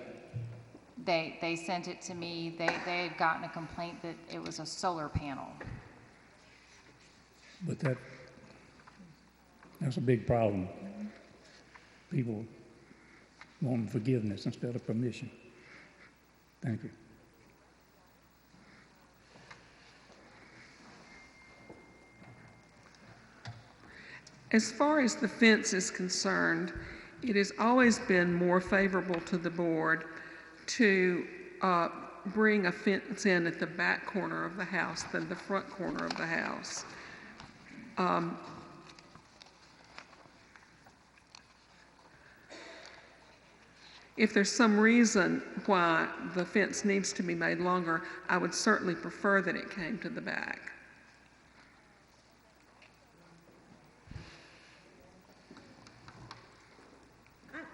They sent it to me. They had gotten a complaint that it was a solar panel. But that's a big problem. People wanting forgiveness instead of permission. Thank you. As far as the fence is concerned, it has always been more favorable to the board to bring a fence in at the back corner of the house than the front corner of the house. If there's some reason why the fence needs to be made longer, I would certainly prefer that it came to the back.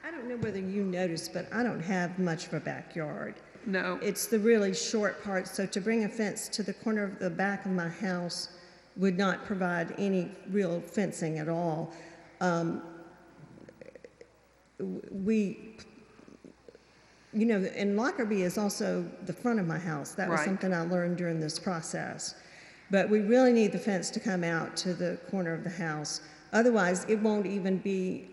I don't know whether you noticed, but I don't have much of a backyard. No. It's the really short part, so to bring a fence to the corner of the back of my house would not provide any real fencing at all. You know, and Lockerbie is also the front of my house. That was Right. something I learned during this process. But we really need the fence to come out to the corner of the house. Otherwise, it won't even be,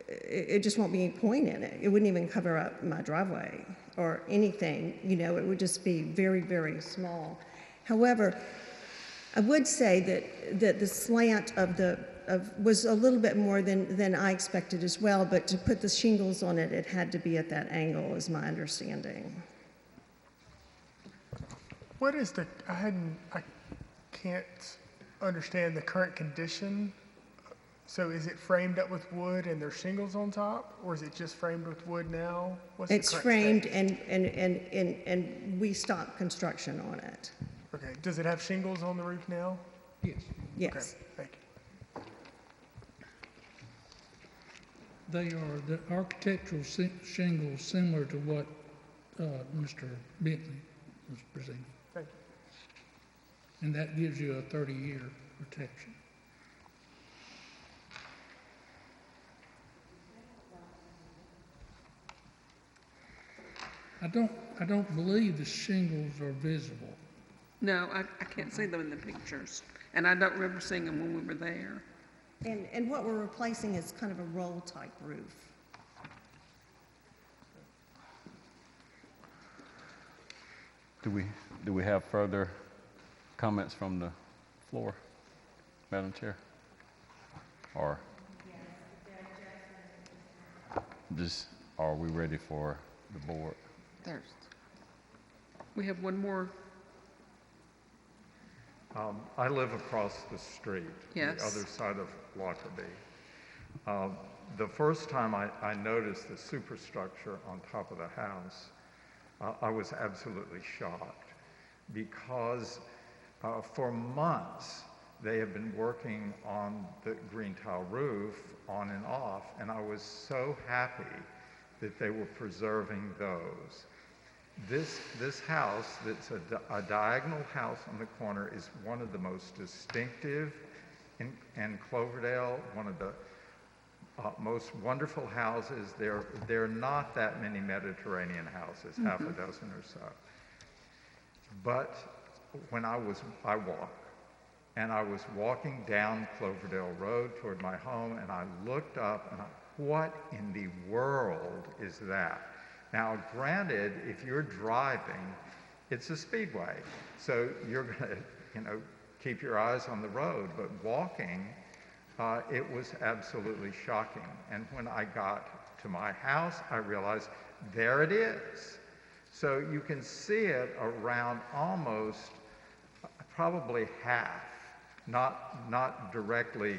it just won't be any point in it. It wouldn't even cover up my driveway or anything. You know, it would just be very, very small. However, I would say that the slant was a little bit more than I expected as well, but to put the shingles on it, it had to be at that angle, is my understanding. What is I can't understand the current condition. So is it framed up with wood and there's shingles on top, or is it just framed with wood now? What's It's the current framed state? and we stopped construction on it. Okay, does it have shingles on the roof now? Yes. Yes. Okay, thank you. They are the architectural shingles similar to what Mr. Bentley was presenting. Thank you. And that gives you a 30-year protection. I don't believe the shingles are visible. No, I can't see them in the pictures, and I don't remember seeing them when we were there. And what we're replacing is kind of a roll-type roof. Do we have further comments from the floor, Madam Chair? Or just, are we ready for the board? We have one more. I live across the street, Yes. the other side of Lockerbie. The first time I noticed the superstructure on top of the house, I was absolutely shocked because for months they have been working on the green tile roof on and off, and I was so happy that they were preserving those. This house, that's a diagonal house on the corner, is one of the most distinctive in Cloverdale, one of the most wonderful houses. There are not that many Mediterranean houses, half a dozen or so. But when I walk, and I was walking down Cloverdale Road toward my home, and I looked up, and what in the world is that? Now, granted, if you're driving, it's a speedway, so you're going to, keep your eyes on the road. But walking, it was absolutely shocking. And when I got to my house, I realized there it is. So you can see it around almost, probably half, not directly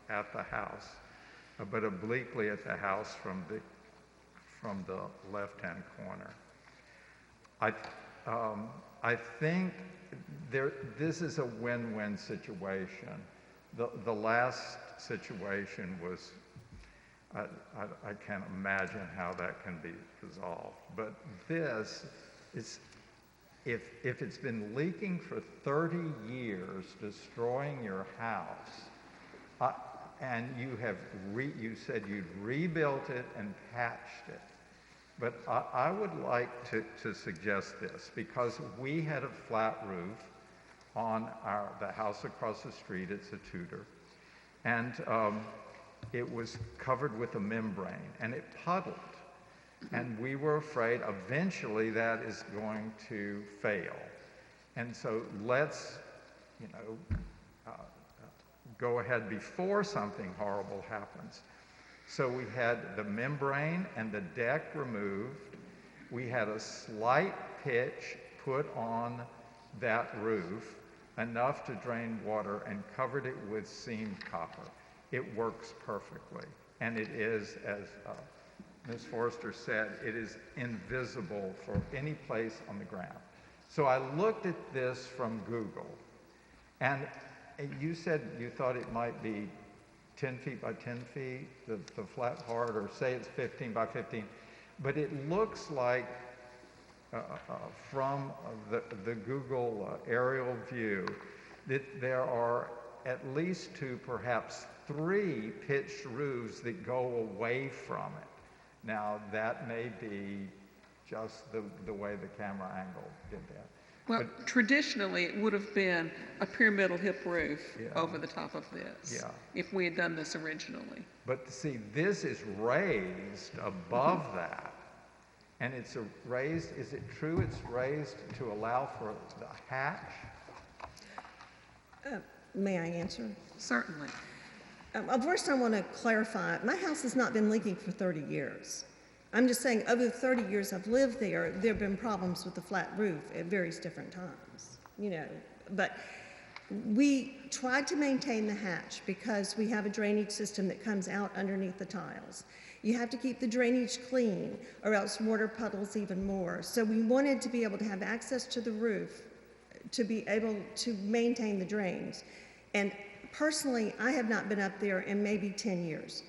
at the house, but obliquely at the house from the left-hand corner. I think this is a win-win situation. The last situation was, I can't imagine how that can be resolved. But this is, if it's been leaking for 30 years, destroying your house, and you said you'd rebuilt it and patched it. But I would like to suggest this, because we had a flat roof on the house across the street. It's a Tudor. And it was covered with a membrane, and it puddled. And we were afraid eventually that is going to fail. And so let's, go ahead before something horrible happens. So we had the membrane and the deck removed. We had a slight pitch put on that roof, enough to drain water, and covered it with seamed copper. It works perfectly. And it is, as Ms. Forrester said, it is invisible for any place on the ground. So I looked at this from Google, and you said you thought it might be 10 feet by 10 feet, the flat part, or say it's 15 by 15, but it looks like from the Google aerial view that there are at least 2, perhaps 3 pitched roofs that go away from it. Now, that may be just the way the camera angle did that. Well, traditionally, it would have been a pyramidal hip roof over the top of this, if we had done this originally. But see, this is raised above that, and it's raised, is it true it's raised to allow for the hatch? May I answer? Certainly. First, I want to clarify, my house has not been leaking for 30 years. I'm just saying, over the 30 years I've lived there, there have been problems with the flat roof at various different times, But we tried to maintain the hatch because we have a drainage system that comes out underneath the tiles. You have to keep the drainage clean, or else water puddles even more. So we wanted to be able to have access to the roof to be able to maintain the drains. And personally, I have not been up there in maybe 10 years.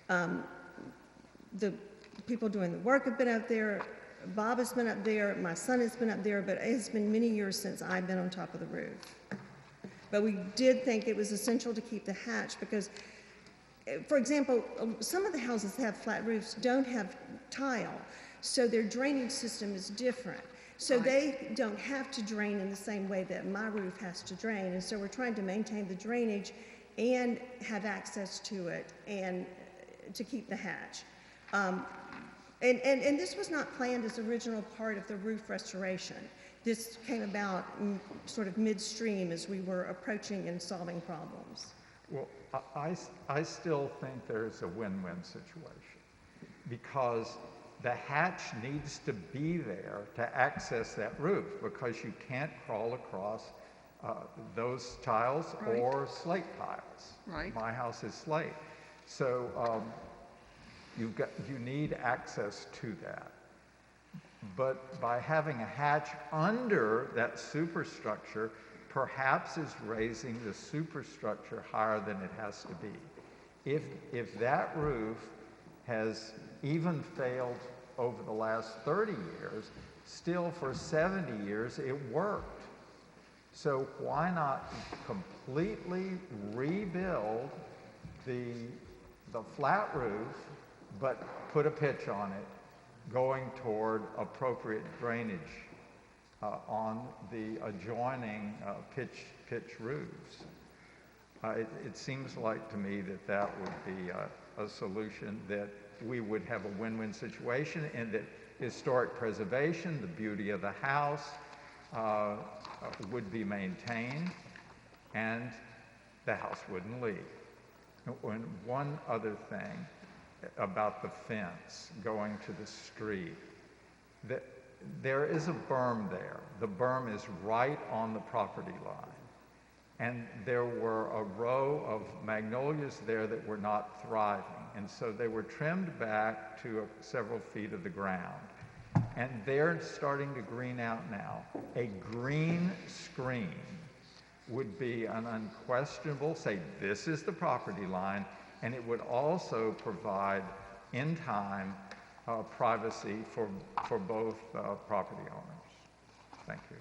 The people doing the work have been up there, Bob has been up there, my son has been up there, but it has been many years since I've been on top of the roof. But we did think it was essential to keep the hatch because, for example, some of the houses that have flat roofs don't have tile, so their drainage system is different. So they don't have to drain in the same way that my roof has to drain, and so we're trying to maintain the drainage and have access to it and to keep the hatch. And this was not planned as original part of the roof restoration. This came about sort of midstream as we were approaching and solving problems. Well, I still think there's a win-win situation because the hatch needs to be there to access that roof because you can't crawl across those tiles or slate tiles. Right. My house is slate. So you need access to that. But by having a hatch under that superstructure, perhaps is raising the superstructure higher than it has to be. If that roof has even failed over the last 30 years, still for 70 years it worked. So why not completely rebuild the flat roof, but put a pitch on it, going toward appropriate drainage on the adjoining pitch roofs. It seems like to me that would be a solution that we would have a win-win situation, and that historic preservation, the beauty of the house, would be maintained, and the house wouldn't leak. And one other thing about the fence going to the street, there is a berm there. The berm is right on the property line. And there were a row of magnolias there that were not thriving. And so they were trimmed back to several feet of the ground. And they're starting to green out now. A green screen would be an unquestionable, say, this is the property line, and it would also provide, in time, privacy for both property owners. Thank you.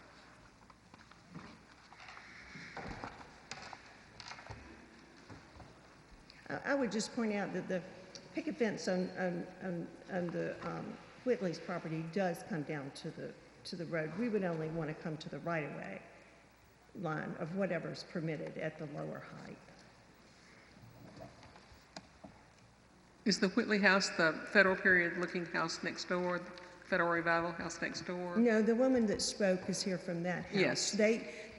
I would just point out that the picket fence on the Whitley's property does come down to the road. We would only want to come to the right-of-way line of whatever's permitted at the lower height. Is the Whitley House the Federal period looking house next door, the Federal Revival house next door? No, the woman that spoke is here from that house. Yes.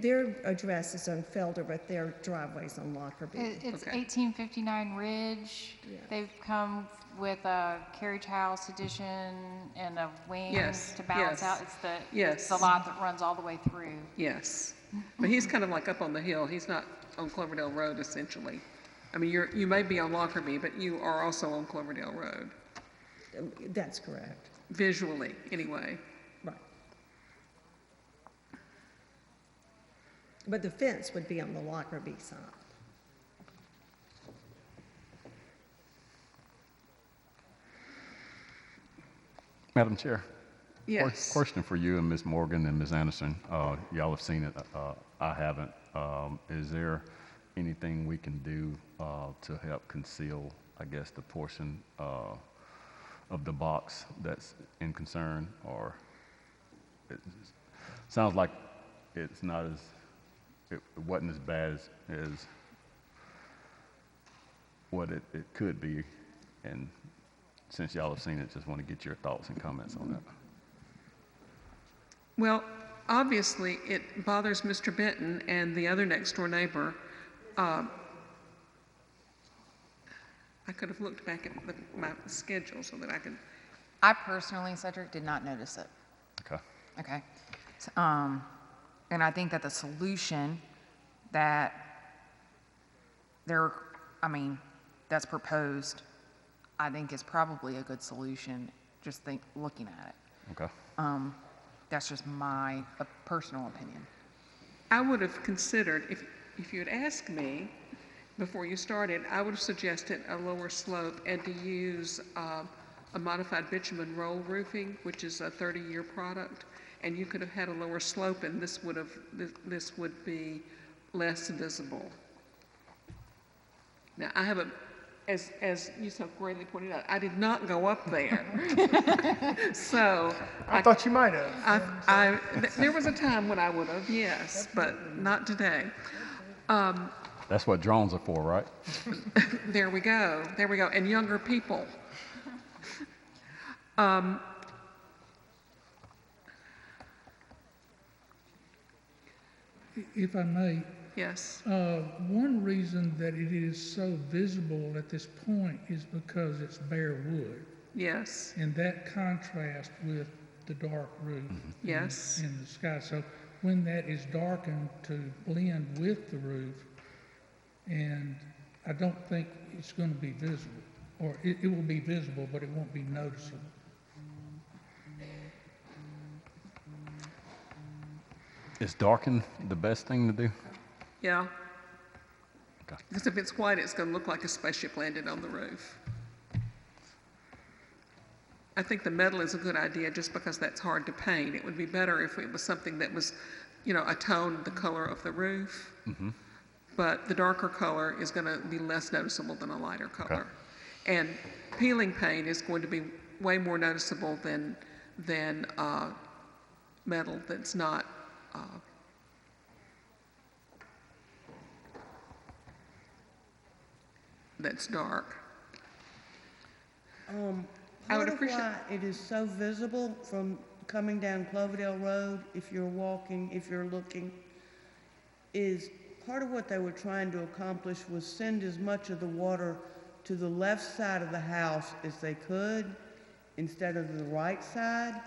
Their address is on Felder, but their driveway's on Lockerbie. It's 1859 Ridge. They've come with a carriage house addition and a wing to balance out. It's the lot that runs all the way through. Yes. But he's kind of like up on the hill. He's not on Cloverdale Road, essentially. I mean, you may be on Lockerbie, but you are also on Cloverdale Road. That's correct. Visually, anyway. Right. But the fence would be on the Lockerbie side. Madam Chair. Yes. Question for you and Ms. Morgan and Ms. Anderson. Y'all have seen it. I haven't. Is there anything we can do to help conceal, I guess, the portion of the box that's in concern? Or it sounds like it's not as, it wasn't as bad as what it could be. And since y'all have seen it, just want to get your thoughts and comments on that. Well, obviously, it bothers Mr. Benton and the other next-door neighbor. I could have looked back at my schedule so that I could... I personally, Cedric, did not notice it. Okay. Okay. And I think that the solution that that's proposed, I think is probably a good solution, just looking at it. Okay. That's just my personal opinion. I would have considered, if you had asked me before you started, I would have suggested a lower slope and to use a modified bitumen roll roofing, which is a 30-year product, and you could have had a lower slope, and this would be less visible. Now, I haven't, as you so greatly pointed out, I did not go up there. So I thought you might have. There was a time when I would have, yes, but not today. That's what drones are for, right? There we go. There we go. And younger people. If I may. Yes. One reason that it is so visible at this point is because it's bare wood. Yes. And that contrasts with the dark roof. Yes. In the sky. So when that is darkened to blend with the roof, and I don't think it's going to be visible, or it will be visible, but it won't be noticeable. Is darken the best thing to do? Yeah. Okay. Because if it's white, it's going to look like a spaceship landed on the roof. I think the metal is a good idea just because that's hard to paint. It would be better if it was something that was, a tone the color of the roof. Mm-hmm. But the darker color is going to be less noticeable than a lighter color. Okay. And peeling paint is going to be way more noticeable than metal that's not that's dark. Part of why it is so visible from coming down Cloverdale Road, if you're looking, is part of what they were trying to accomplish was send as much of the water to the left side of the house as they could instead of the right side,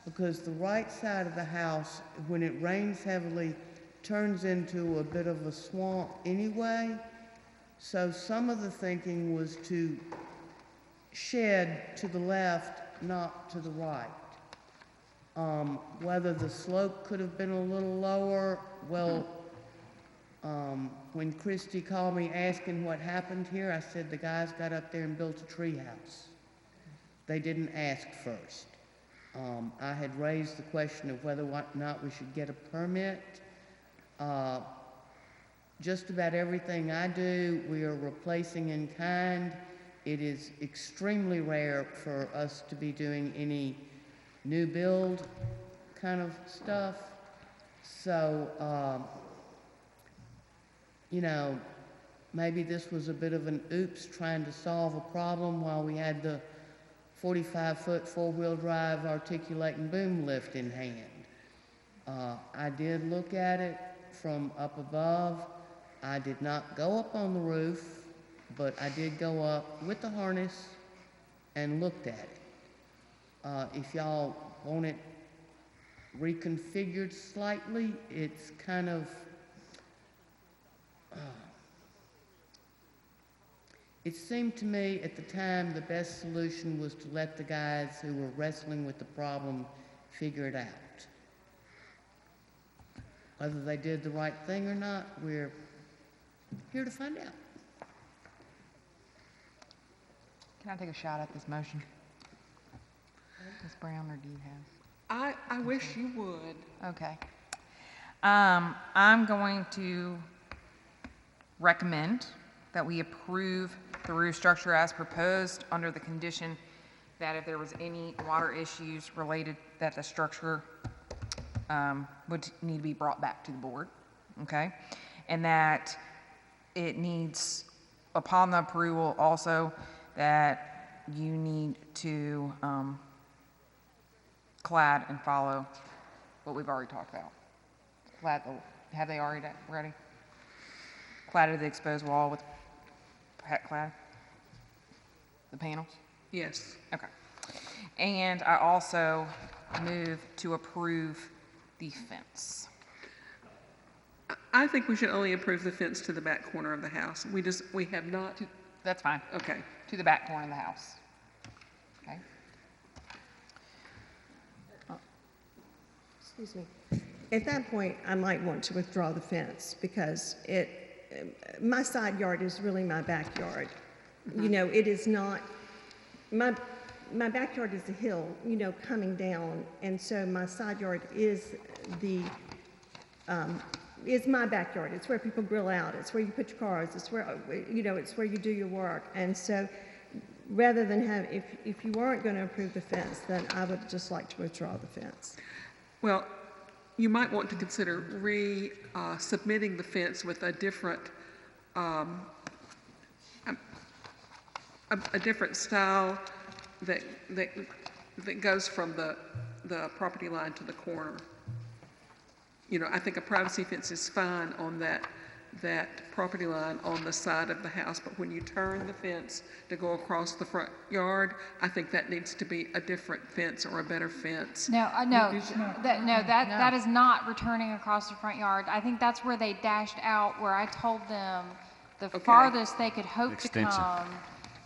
because the right side of the house, when it rains heavily, turns into a bit of a swamp anyway. So some of the thinking was to shed to the left, not to the right. Whether the slope could have been a little lower, well, when Christy called me asking what happened here, I said the guys got up there and built a tree house. They didn't ask first. I had raised the question of whether or not we should get a permit. Just about everything I do, we are replacing in kind. It is extremely rare for us to be doing any new build kind of stuff. So, maybe this was a bit of an oops trying to solve a problem while we had the 45-foot four-wheel drive articulating boom lift in hand. I did look at it from up above. I did not go up on the roof, but I did go up with the harness and looked at it. If y'all want it reconfigured slightly, it's kind of, it seemed to me at the time the best solution was to let the guys who were wrestling with the problem figure it out. Whether they did the right thing or not, we're here to find out. Can I take a shot at this motion? Ms. Brown, or do you have? I wish you would. Okay. I'm going to recommend that we approve the roof structure as proposed under the condition that if there was any water issues related, that the structure would need to be brought back to the board, okay? And that it needs, upon the approval also, that you need to clad and follow what we've already talked about. Clad, have they already ready? Cladded the exposed wall with pet clad? The panels? Yes. Okay. And I also move to approve the fence. I think we should only approve the fence to the back corner of the house. We have not. That's fine. Okay. To the back corner of the house. Okay. Excuse me. At that point, I might want to withdraw the fence because my side yard is really my backyard. You know, it is not, my backyard is a hill, you know, coming down, and so my side yard is my backyard. It's where people grill out. It's where you put your cars. It's where, you know, it's where you do your work. And so rather than have, if you weren't going to approve the fence, then I would just like to withdraw the fence. Well, you might want to consider submitting the fence with a different style that goes from the property line to the corner. You know, I think a privacy fence is fine on that property line on the side of the house, but when you turn the fence to go across the front yard, I think that needs to be a different fence or a better fence. That is not returning across the front yard. I think that's where they dashed out, where I told them the farthest they could hope to come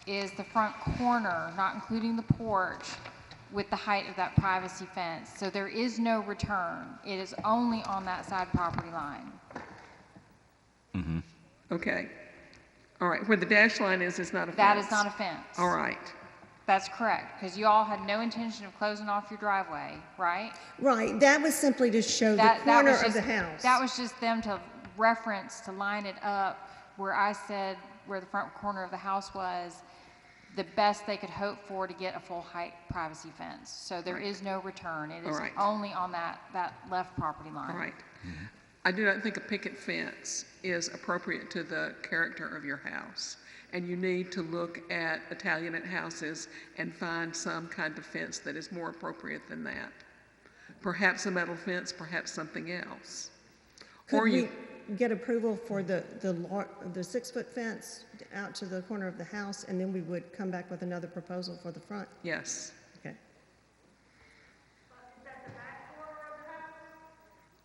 is the front corner, not including the porch, with the height of that privacy fence. So there is no return. It is only on that side property line. Mm-hmm. Okay. All right. Where the dash line is not a fence. That is not a fence. All right. That's correct, because you all had no intention of closing off your driveway, right? Right. That was simply to show the corner of the house. That was just them to reference, to line it up where I said where the front corner of the house was, the best they could hope for to get a full height privacy fence. So there is no return. It is only on that left property line. All right. Mm-hmm. I do not think a picket fence is appropriate to the character of your house. And you need to look at Italianate houses and find some kind of fence that is more appropriate than that. Perhaps a metal fence, perhaps something else. Could we get approval for the 6-foot fence out to the corner of the house, and then we would come back with another proposal for the front? Yes. Okay.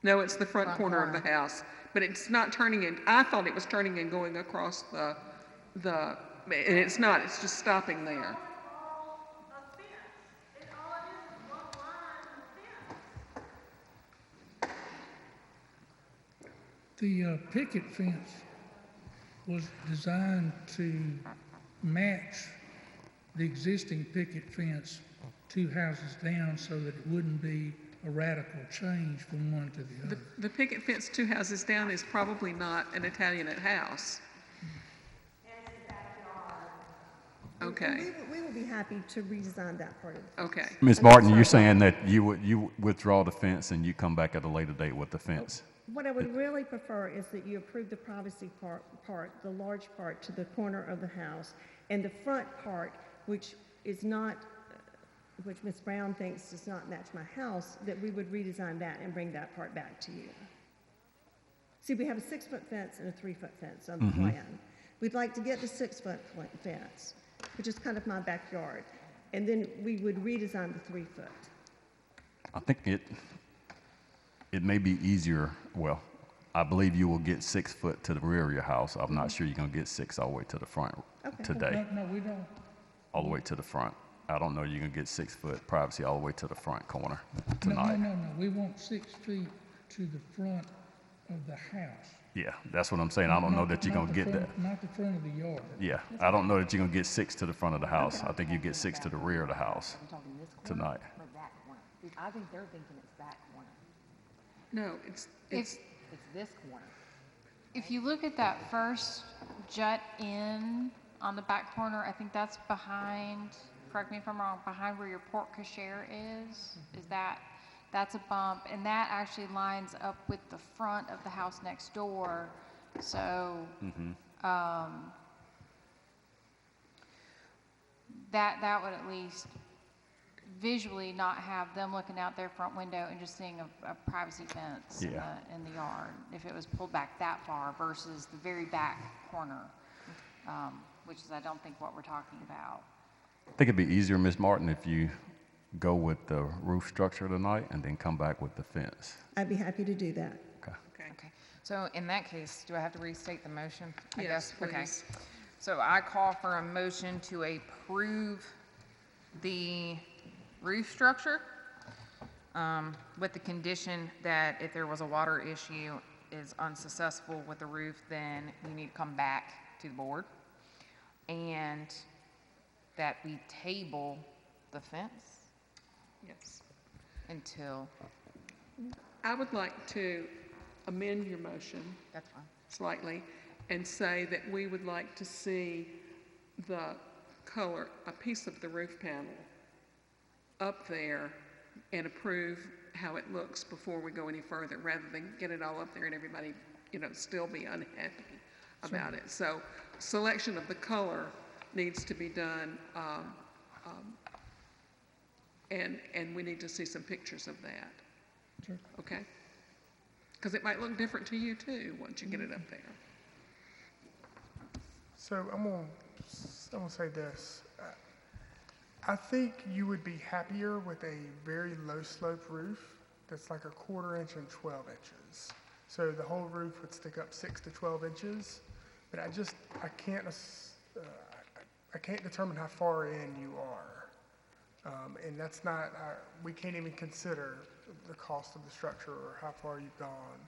No, it's the front corner of the house, but it's not turning in. I thought it was turning and going across and it's not. It's just stopping there. The picket fence was designed to match the existing picket fence 2 houses down so that it wouldn't be a radical change from one to the other. The picket fence 2 houses down is probably not an Italianate house. Okay. We will be happy to redesign that part of it. Okay. Ms. Martin, you're saying that you withdraw the fence and you come back at a later date with the fence? What I would really prefer is that you approve the privacy part, the large part to the corner of the house, and the front part, which is not, which Ms. Brown thinks does not match my house, that we would redesign that and bring that part back to you. See, we have a 6-foot fence and a 3-foot fence on the plan. We'd like to get the 6-foot fence, which is kind of my backyard, and then we would redesign the 3-foot. I think it may be easier, well, I believe you will get 6 foot to the rear of your house. I'm not sure you're gonna get 6 all the way to the front today. No, we don't. All the way to the front. I don't know you're gonna get 6 foot privacy all the way to the front corner No, tonight. no, we want 6 feet to the front of the house. Yeah, that's what I'm saying. I don't know that you're Not gonna the get front- that. Not the front of the yard. Yeah, I don't know that you're gonna get 6 to the front of the house. I think you get 6 to the rear of the house tonight. Or that corner? I think they're thinking it's that corner. No, it's It's this corner. If you look at that first jut in on the back corner, I think that's behind, correct me if I'm wrong, behind where your porte cochere is that's a bump, and that actually lines up with the front of the house next door. So, that would at least visually not have them looking out their front window and just seeing a privacy fence in the yard, if it was pulled back that far versus the very back corner, which is, I don't think, what we're talking about. I think it'd be easier, Ms. Martin, if you go with the roof structure tonight and then come back with the fence. I'd be happy to do that. Okay. So in that case, do I have to restate the motion? I Yes, guess? Okay. please. So I call for a motion to approve the roof structure with the condition that if there was a water issue is unsuccessful with the roof, then you need to come back to the board. And that we table the fence Yes. until, I would like to amend your motion that's fine. slightly and say that we would like to see the color, a piece of the roof panel up there and approve how it looks before we go any further, rather than get it all up there and everybody, still be unhappy about it. So selection of the color needs to be done, and we need to see some pictures of that. Sure. Okay? Because it might look different to you too, once you get it up there. So I'm gonna say this. I think you would be happier with a very low slope roof that's like a 1/4 inch and 12 inches. So the whole roof would stick up 6 to 12 inches, but I can't determine how far in you are. And that's not, we can't even consider the cost of the structure or how far you've gone.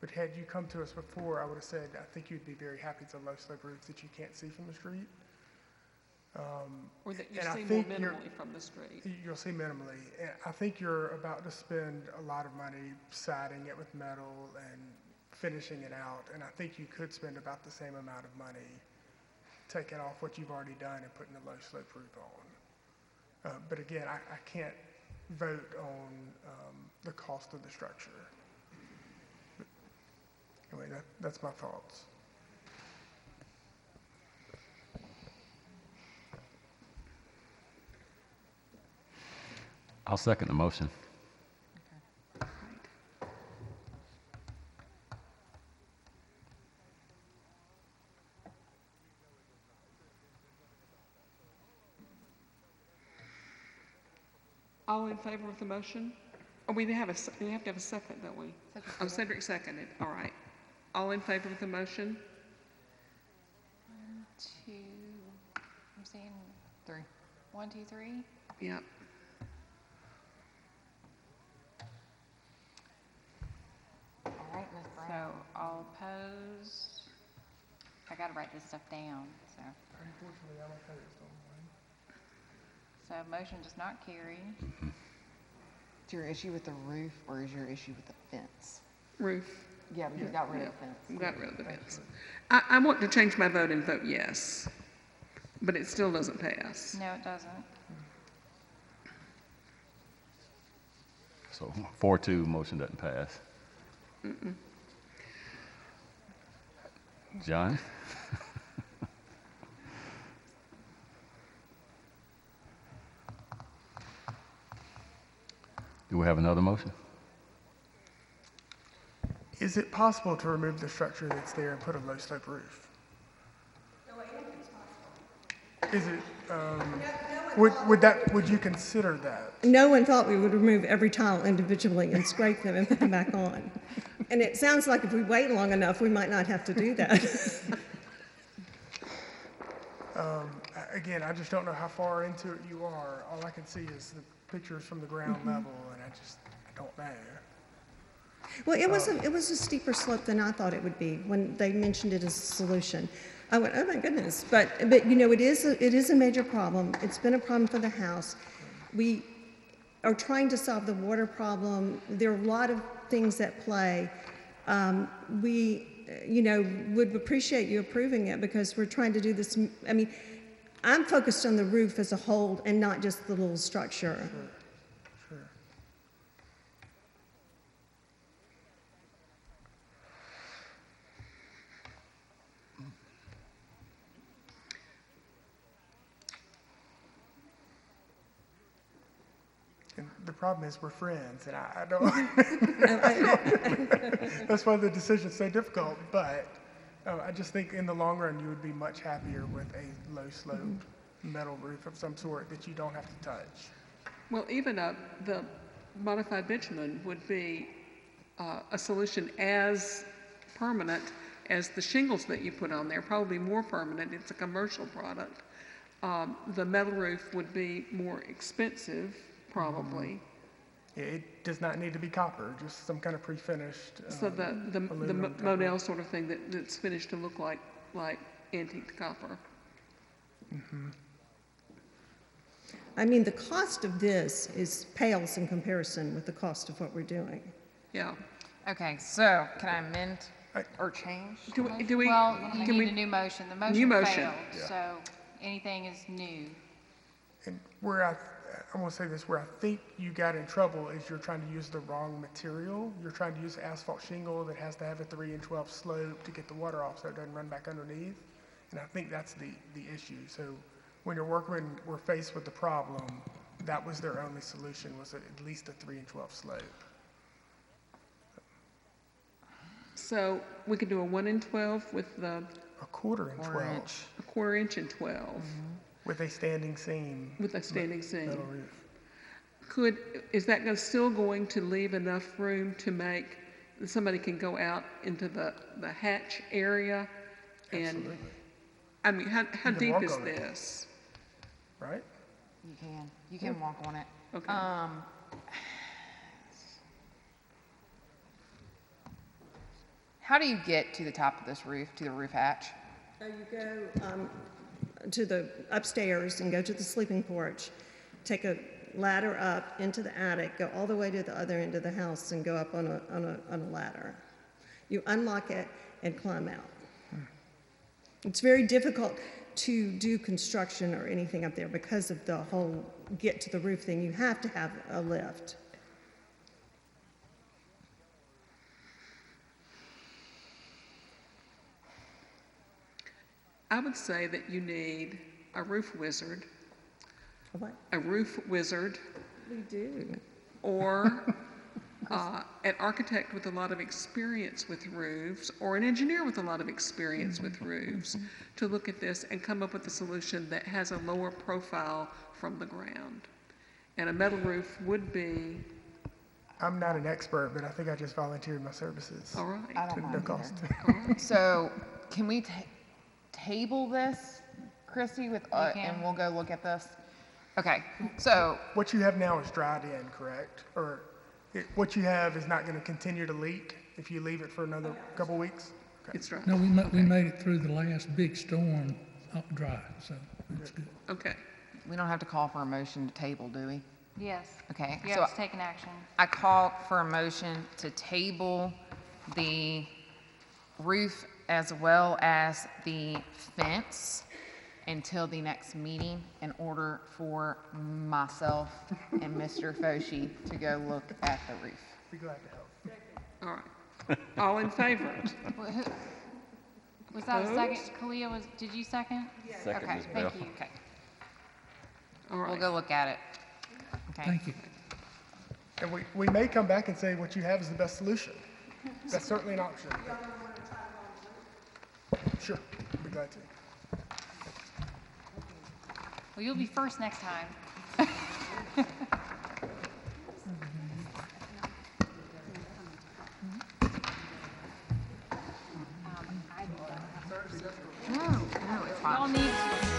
But had you come to us before, I would have said, I think you'd be very happy it's a low slope roof that you can't see from the street. Or that you and I see more think minimally from the street. You'll see minimally. And I think you're about to spend a lot of money siding it with metal and finishing it out. And I think you could spend about the same amount of money taking off what you've already done and putting a low slope roof on. But again, I can't vote on the cost of the structure. But anyway, that's my thoughts. I'll second the motion. All in favor of the motion? Oh, we have to have a second, don't we? Oh, Cedric seconded, all right. All in favor of the motion? 1, 2, I'm seeing 3. 1, 2, 3. Yep. All right, Ms. So Brown. all opposed. I gotta write this stuff down, so. Unfortunately, I don't think it's on So motion does not carry. Is your issue with the roof or is your issue with the fence? Roof. Yeah, but you got rid of the fence. We got rid of the fence. I want to change my vote and vote yes, but it still doesn't pass. No, it doesn't. So 4-2, motion doesn't pass. John? Do we have another motion? Is it possible to remove the structure that's there and put a low slope roof? Is it, would you consider that? No one thought we would remove every tile individually and scrape them and put them back on. And it sounds like if we wait long enough, we might not have to do that. Again, I just don't know how far into it you are. All I can see is the pictures from the ground level, and I don't know. Well, it was a steeper slope than I thought it would be when they mentioned it as a solution. I went, oh my goodness! But you know, it is a major problem. It's been a problem for the house. We are trying to solve the water problem. There are a lot of things at play. We, you know, would appreciate you approving it because we're trying to do this. I mean, I'm focused on the roof as a whole and not just the little structure. Sure. And the problem is we're friends, and I don't. That's why the decision's so difficult. But I just think in the long run, you would be much happier with a low slope metal roof of some sort that you don't have to touch. Well, even the modified bitumen would be a solution as permanent as the shingles that you put on there, probably more permanent. It's a commercial product. The metal roof would be more expensive, probably. Yeah, it does not need to be copper, just some kind of pre-finished. So the model sort of thing that's finished to look like antique copper. I mean, the cost of this pales in comparison with the cost of what we're doing. Yeah. Okay, so can I amend or change? Do we? Well, you can need we? a new motion. The New motion motion. failed, so anything is new. And I'm going to say this, where I think you got in trouble is you're trying to use the wrong material. You're trying to use asphalt shingle that has to have a 3 and 12 slope to get the water off so it doesn't run back underneath. And I think that's the issue. So when we're faced with the problem, that was their only solution, was at least a 3 and 12 slope. So we could do a 1 in 12 with the A quarter and 12 a 1/4 inch and 12 with a standing seam. with a standing seam. Metal roof. Is that still going to leave enough room to make somebody can go out into the hatch area? And Absolutely. I mean, how You can deep walk is on it. this? Right? You can walk on it. Okay. How do you get to the top of this roof, to the roof hatch? You go to the upstairs and go to the sleeping porch, take a ladder up into the attic, go all the way to the other end of the house and go up on a ladder. You unlock it and climb out. It's very difficult to do construction or anything up there because of the whole get to the roof thing. You have to have a lift. I would say that you need a roof wizard. What? A roof wizard. We do. Or an architect with a lot of experience with roofs, or an engineer with a lot of experience with roofs, to look at this and come up with a solution that has a lower profile from the ground. And a metal roof would be. I'm not an expert, but I think I just volunteered my services. All right. I don't To mind no cost. So can we table this, Chrissy, and we'll go look at this? Okay, so. What you have now is dried in, correct? Or what you have is not going to continue to leak if you leave it for another couple weeks? Okay. It's dry. No, we made it through the last big storm up dry, so that's good. Okay. We don't have to call for a motion to table, do we? Yes. Okay, You so have to take an action. I call for a motion to table the roof as well as the fence until the next meeting in order for myself and Mr. Foshi to go look at the roof. Be glad to help. All right. All in favor? Was that a second? Opposed? Kalia, did you second? Second, Okay, Ms. thank Bell. you. Okay. All We'll right. go look at it. Okay. Thank you. And we may come back and say what you have is the best solution. That's certainly an option. Sure, I'd be glad to. Well, you'll be first next time. No, it's fine. Y'all need